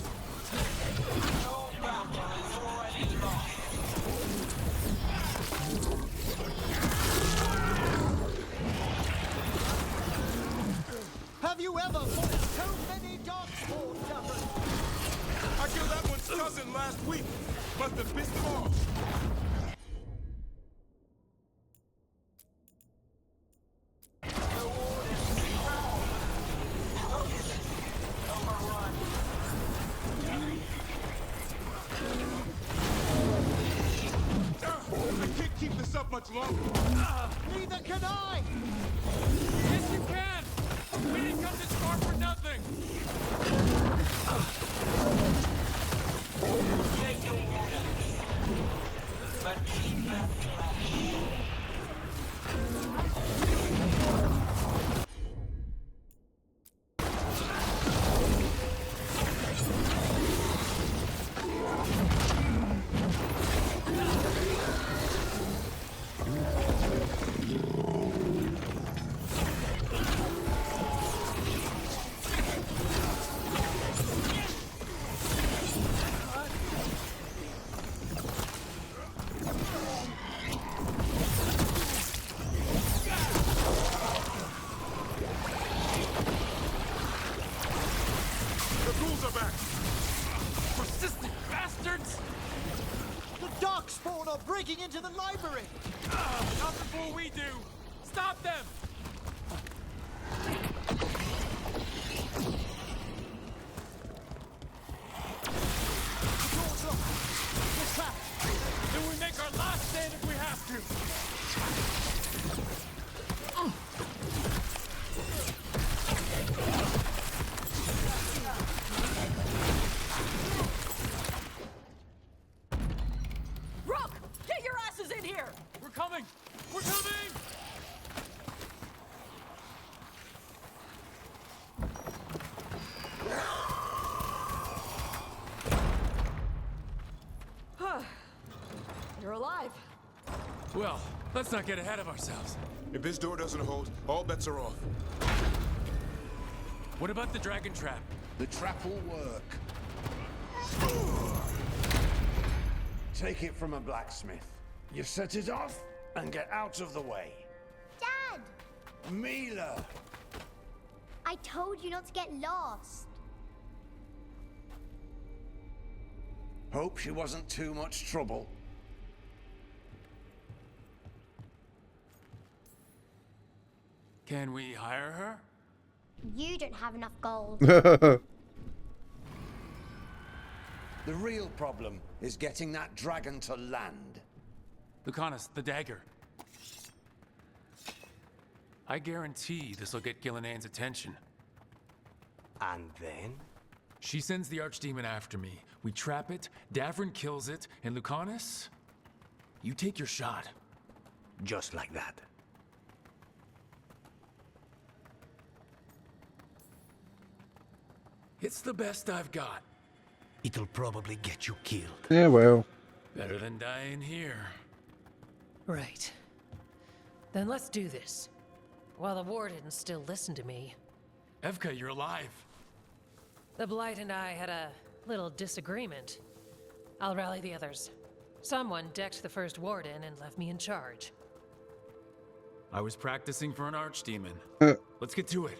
Your battle is already lost. Have you ever fought so many darkspawn, Dutton? I killed that one's cousin last week. Must have pissed him off. The ward is strong. Overrun. I can't keep this up much longer. Neither can I! Yes, you can! We didn't come this far for nothing! Take your orders. But keep that flash. The ghouls are back. Persistent bastards! The darkspawn are breaking into the library! Not before we do! Stop them! The door's locked! We're trapped! Then we make our last stand if we have to! Rook! Get your asses in here! We're coming! We're coming! You're alive. Well, let's not get ahead of ourselves. If this door doesn't hold, all bets are off. What about the dragon trap? The trap will work. Take it from a blacksmith. You set it off and get out of the way. Dad! Mila! I told you not to get lost. Hope she wasn't too much trouble. Can we hire her? You don't have enough gold. The real problem is getting that dragon to land. Lucanus, the dagger. I guarantee this'll get Gillinean's attention. And then? She sends the archdemon after me. We trap it, Davrin kills it, and Lucanus, you take your shot. Just like that. It's the best I've got. It'll probably get you killed. Yeah, well. Better than dying here. Right. Then let's do this. While the warden still listened to me. Evka, you're alive. The Blight and I had a little disagreement. I'll rally the others. Someone decked the first warden and left me in charge. I was practicing for an archdemon. Let's get to it.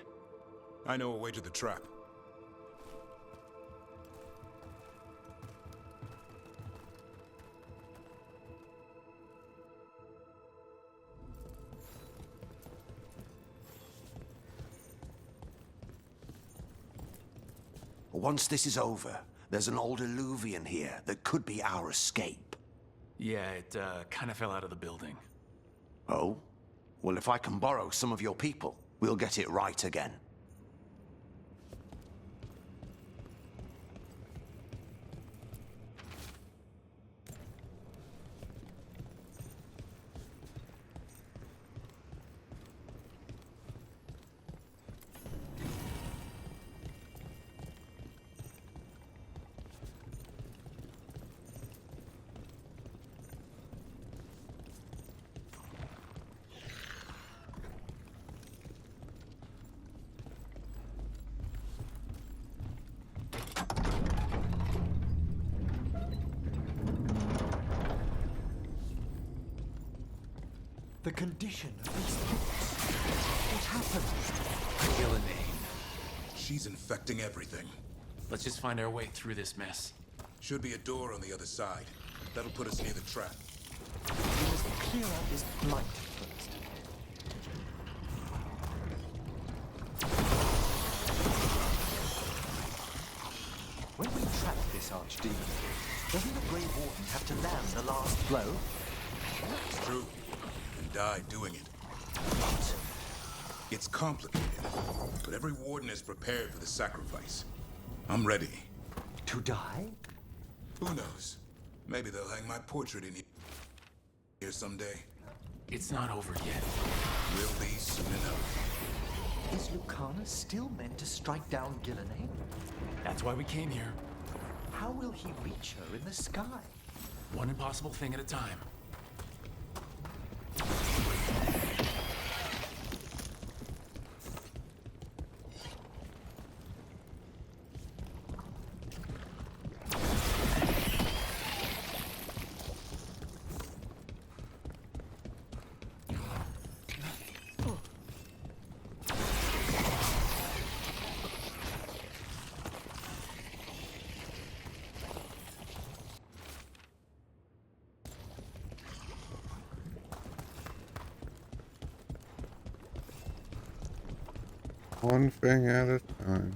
I know a way to the trap. Once this is over, there's an old Illuvian here that could be our escape. Yeah, it kind of fell out of the building. Oh? Well, if I can borrow some of your people, we'll get it right again. The condition of these things. What happened? Gillinane. She's infecting everything. Let's just find our way through this mess. Should be a door on the other side. That'll put us near the trap. We must clear out this blight first. When we trap this archdemon, doesn't the Grey Warden have to land the last blow? It's true. And die doing it. What? It's complicated, but every warden is prepared for the sacrifice. I'm ready. To die? Who knows? Maybe they'll hang my portrait in here someday. It's not over yet. Will be soon enough. Is Lucanus still meant to strike down Gillinean? That's why we came here. How will he reach her in the sky? One impossible thing at a time. One thing at a time.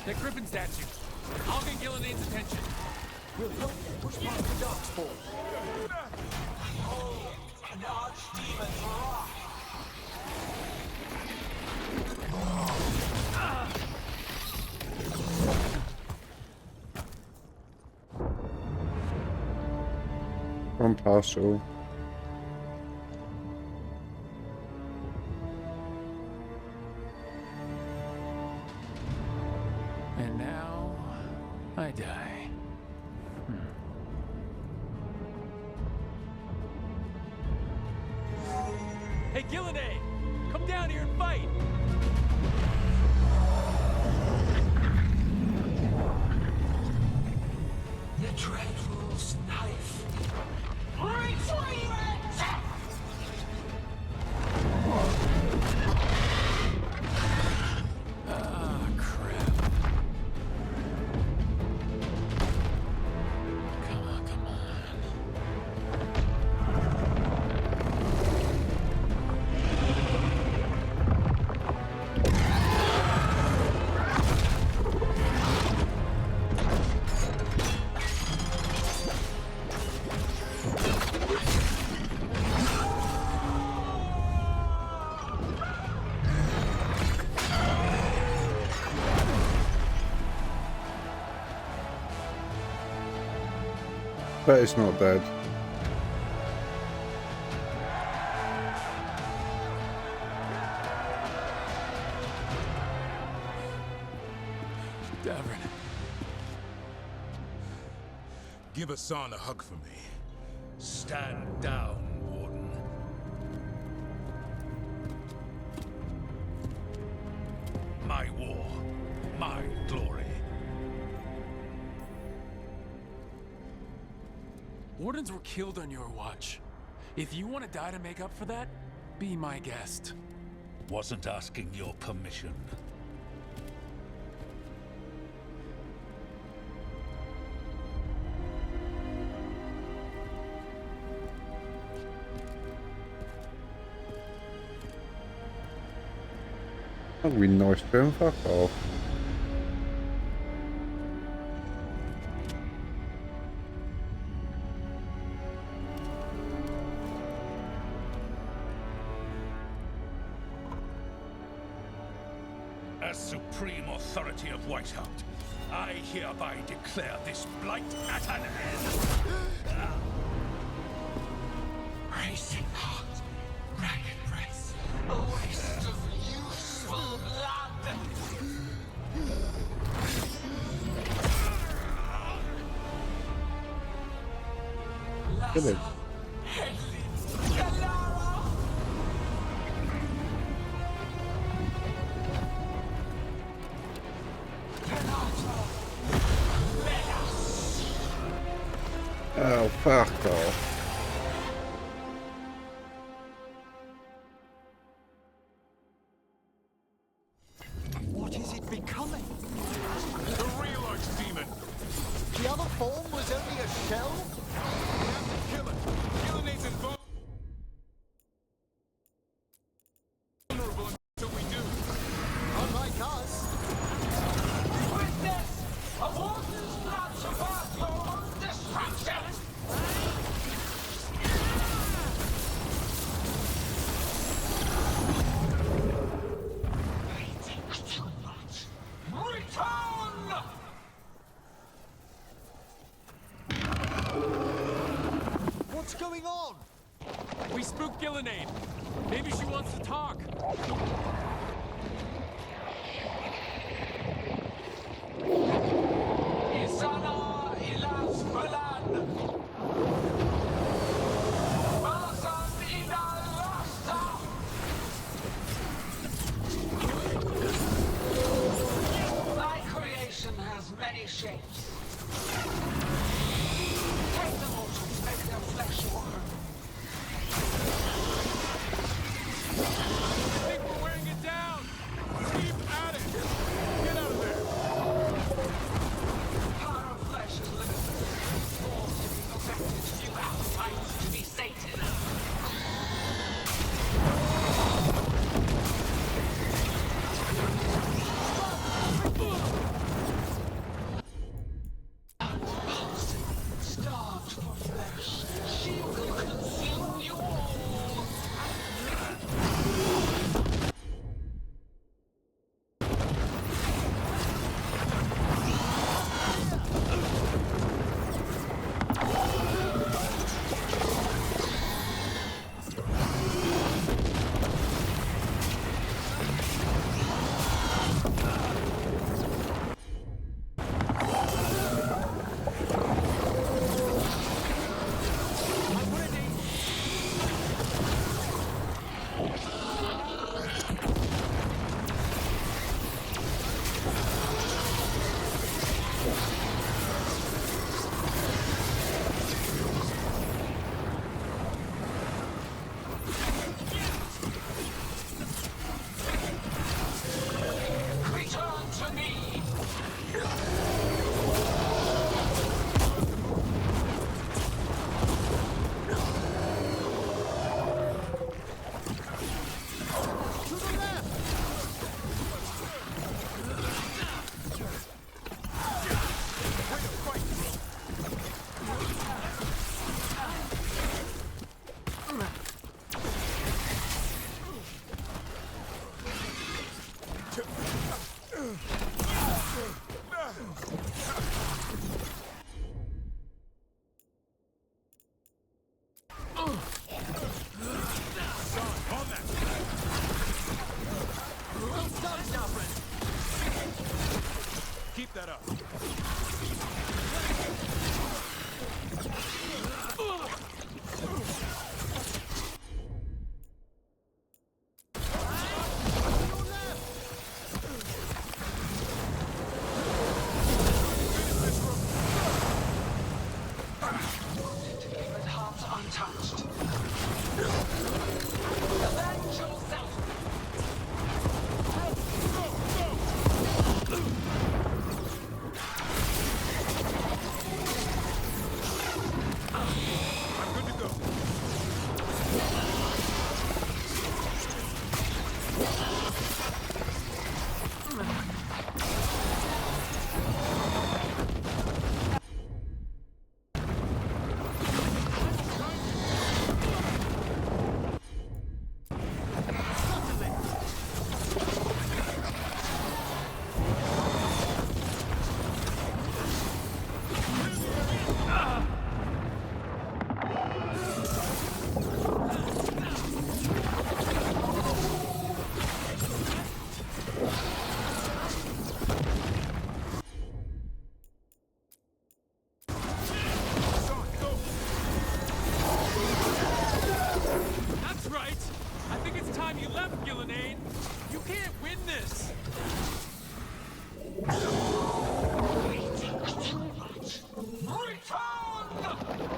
That Griffin statue. I'll get Gillinane's attention. We'll help you push past the darkspawn. Oh, an archdemon's wrath. One parcel. And now, I die. Hey, Gillinane! Come down here and fight! The Dreadful's knife. Retrieve it! Ah, crap. Come on, come on. But it's not dead. Davrin. Give Hassan a hug for me. Stand down, Warden. My war, my glory. Wardens were killed on your watch. If you want to die to make up for that, be my guest. Wasn't asking your permission. That'd be nice to him, fuck off. As supreme authority of Whitehound, I hereby declare this blight at an end. Racing heart, ragged breath, a waste of useful blood. Kill it. Oh, fuck off. What is it becoming? The real archdemon! The other form was only a shell? We have to kill it! Gillinane's invulnerable until we do. Unlike us. Witness a warden's blood surpass your own destruction! Return! What's going on? We spooked Gillinane. Maybe she wants to talk. Isana ilas balan. Malasan idal rasta. Thy creation has many shapes. Take the mortals, make their flesh your own. I think we're wearing it down. Keep at it. Get out of there. Power of flesh is limited. Forms to be perfected, few appetites to be sated. Keep that up.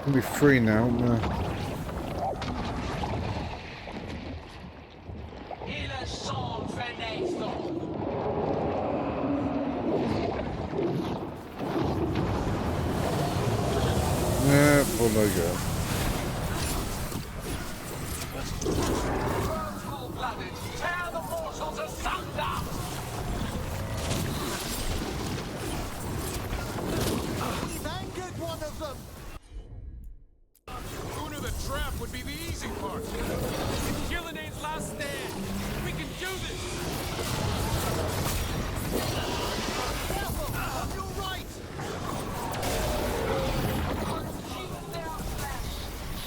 I'll be free now. Yeah, full I go. Tear the mortals asunder! We've angered one of them! Who knew the trap would be the easy part? It's Gillidane's last stand! We can do this! Careful! On your right! Consume their flesh!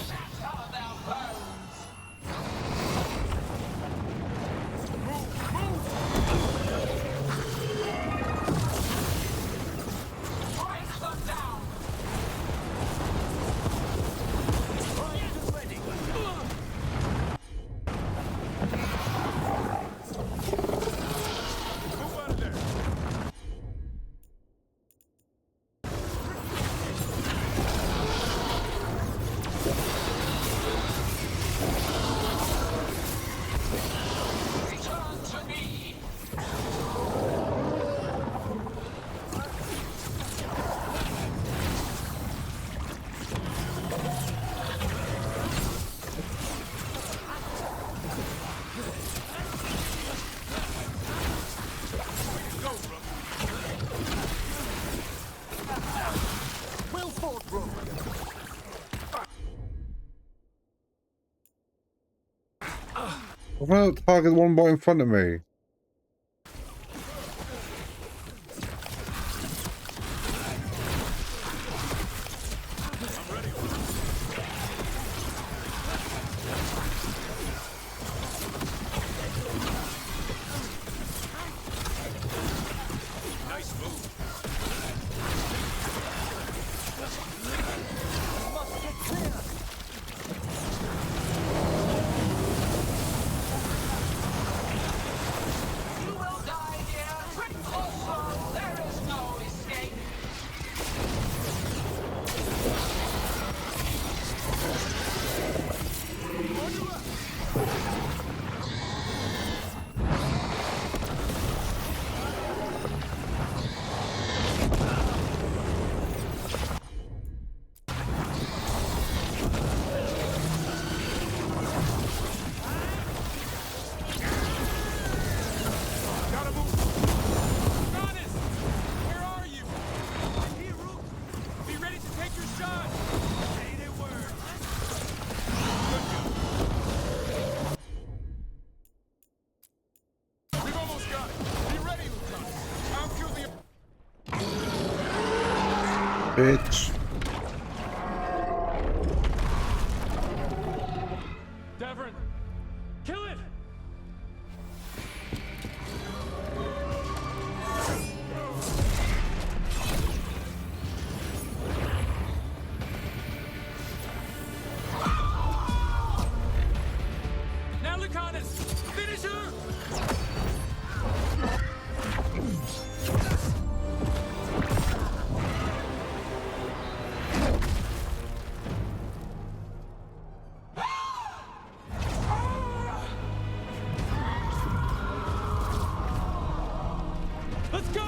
Shatter their bones! Break them down! Return to me! Well fought, Rook. Why not target the one boy in front of me? Nice move. Must get clear! Bitch. Davrin, kill it! Now, Lucanus, finish her! Let's go!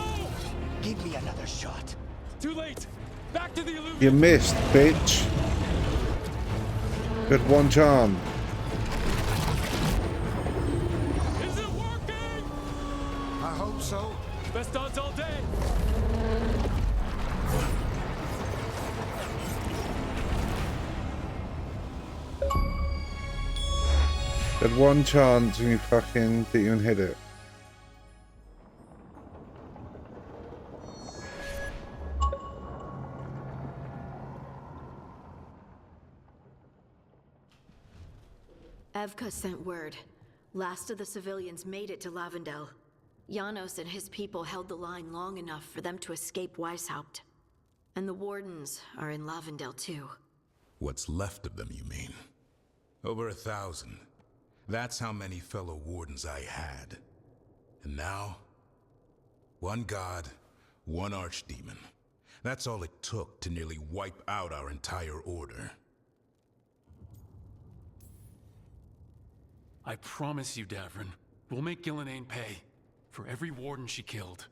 Give me another shot. Too late. Back to the illusion. You missed, bitch. Good one charm. Is it working? I hope so. Best odds all day. Had one chance and you fucking didn't even hit it. Evka sent word. Last of the civilians made it to Lavendel. Janos and his people held the line long enough for them to escape Weishaupt. And the Wardens are in Lavendel too. What's left of them, you mean? Over 1,000. That's how many fellow Wardens I had. And now, one god, one archdemon. That's all it took to nearly wipe out our entire order. I promise you, Davrin, we'll make Gillenane pay. For every warden she killed,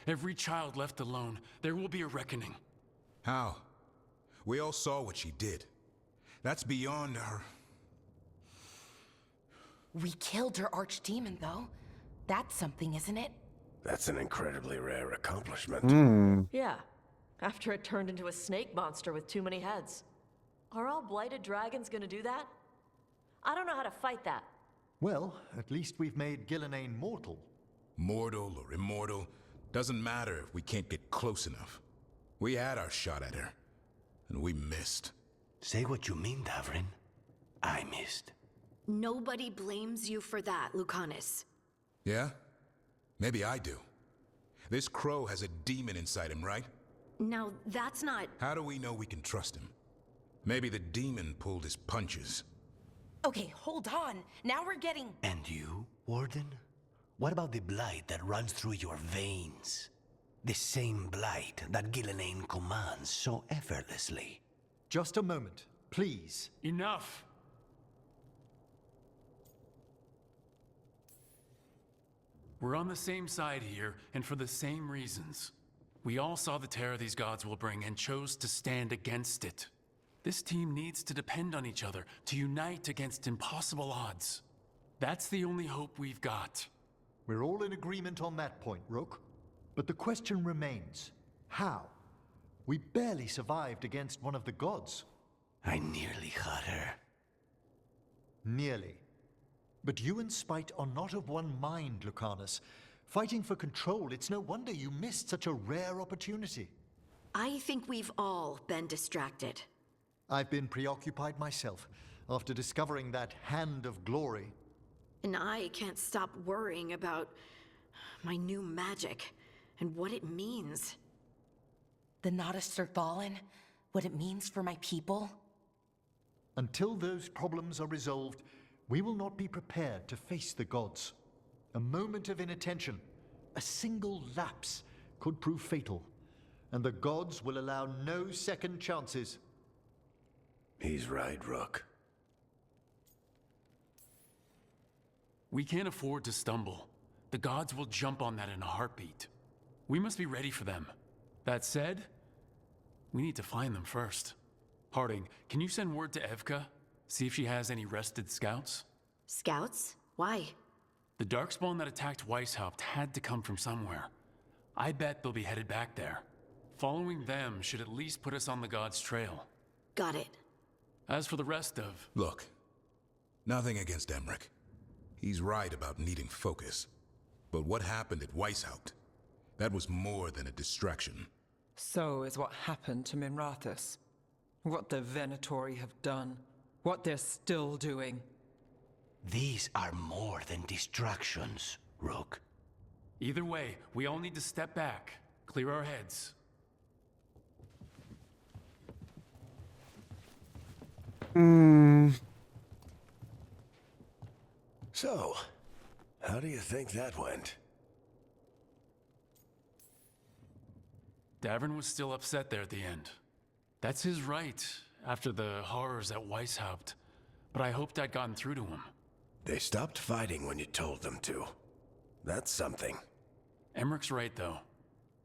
every child left alone, there will be a reckoning. How? We all saw what she did. That's beyond her. We killed her archdemon, though. That's something, isn't it? That's an incredibly rare accomplishment. Yeah, after it turned into a snake monster with too many heads. Are all blighted dragons gonna do that? I don't know how to fight that. Well, at least we've made Gillenane mortal. Mortal or immortal, doesn't matter if we can't get close enough. We had our shot at her, and we missed. Say what you mean, Davrin. I missed. Nobody blames you for that, Lucanus. Yeah? Maybe I do. This crow has a demon inside him, right? Now, that's not... How do we know we can trust him? Maybe the demon pulled his punches. Okay, hold on. Now we're getting... And you, Warden? What about the blight that runs through your veins? The same blight that Gillenane commands so effortlessly. Just a moment, please. Enough! We're on the same side here, and for the same reasons. We all saw the terror these gods will bring and chose to stand against it. This team needs to depend on each other, to unite against impossible odds. That's the only hope we've got. We're all in agreement on that point, Rook. But the question remains, how? We barely survived against one of the gods. I nearly had her. Nearly. But you and Spite are not of one mind, Lucanus. Fighting for control, it's no wonder you missed such a rare opportunity. I think we've all been distracted. I've been preoccupied myself, after discovering that hand of glory. And I can't stop worrying about my new magic and what it means. The Noddists are fallen? What it means for my people? Until those problems are resolved, we will not be prepared to face the gods. A moment of inattention, a single lapse, could prove fatal, and the gods will allow no second chances. He's right, Rook. We can't afford to stumble. The gods will jump on that in a heartbeat. We must be ready for them. That said, we need to find them first. Harding, can you send word to Evka? See if she has any rested scouts? Scouts? Why? The Darkspawn that attacked Weishaupt had to come from somewhere. I bet they'll be headed back there. Following them should at least put us on the gods' trail. Got it. As for the rest of... Look, nothing against Emmerich. He's right about needing focus. But what happened at Weishaupt? That was more than a distraction. So is what happened to Minrathous. What the Venatori have done. What they're still doing. These are more than distractions, Rook. Either way, we all need to step back, clear our heads. So, how do you think that went? Davern was still upset there at the end. That's his right, after the horrors at Weishaupt. But I hoped I'd gotten through to him. They stopped fighting when you told them to. That's something. Emmerich's right, though.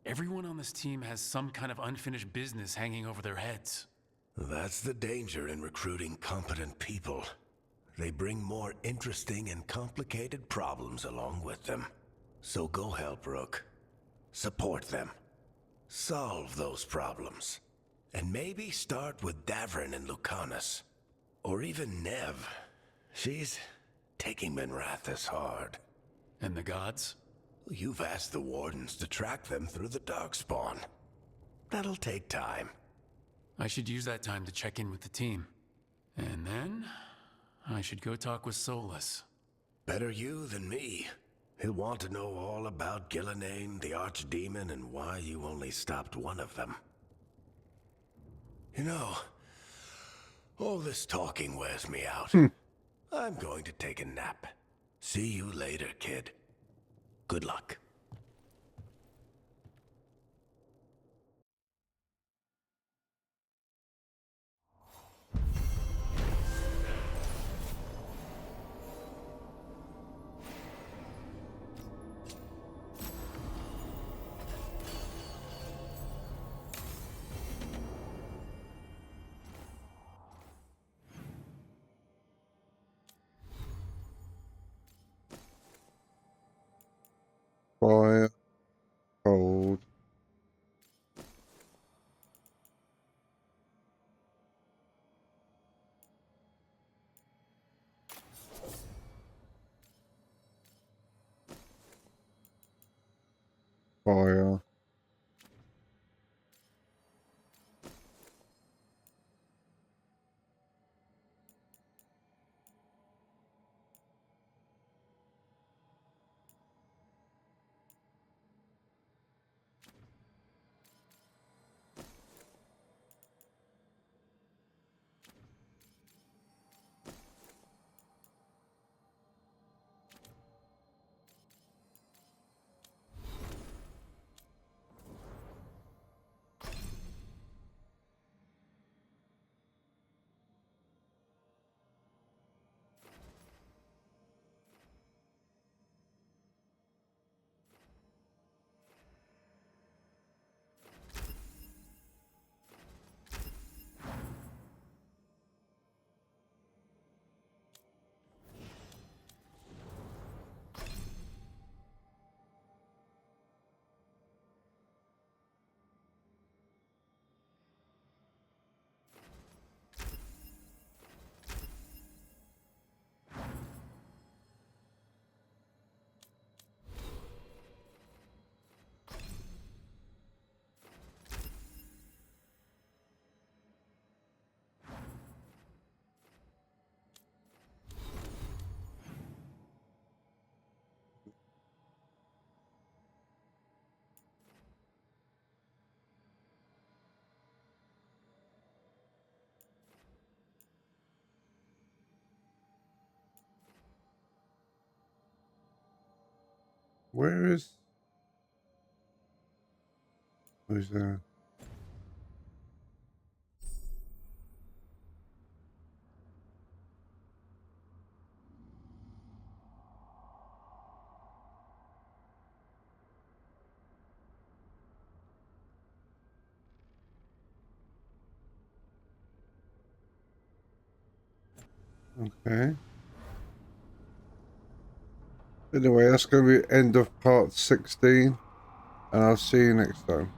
Everyone on this team has some kind of unfinished business hanging over their heads. That's the danger in recruiting competent people. They bring more interesting and complicated problems along with them. So go help, Rook. Support them. Solve those problems. And maybe start with Davern and Lucanus. Or even Nev. She's taking Minrathous hard. And the gods? You've asked the Wardens to track them through the Darkspawn. That'll take time. I should use that time to check in with the team. And then, I should go talk with Solus. Better you than me. He'll want to know all about Gillenane, the Archdemon, and why you only stopped one of them. You know, all this talking wears me out. I'm going to take a nap. See you later, kid. Good luck. Fire, cold. Fire. Who's there? Okay. Anyway, that's going to be end of part 16, and I'll see you next time.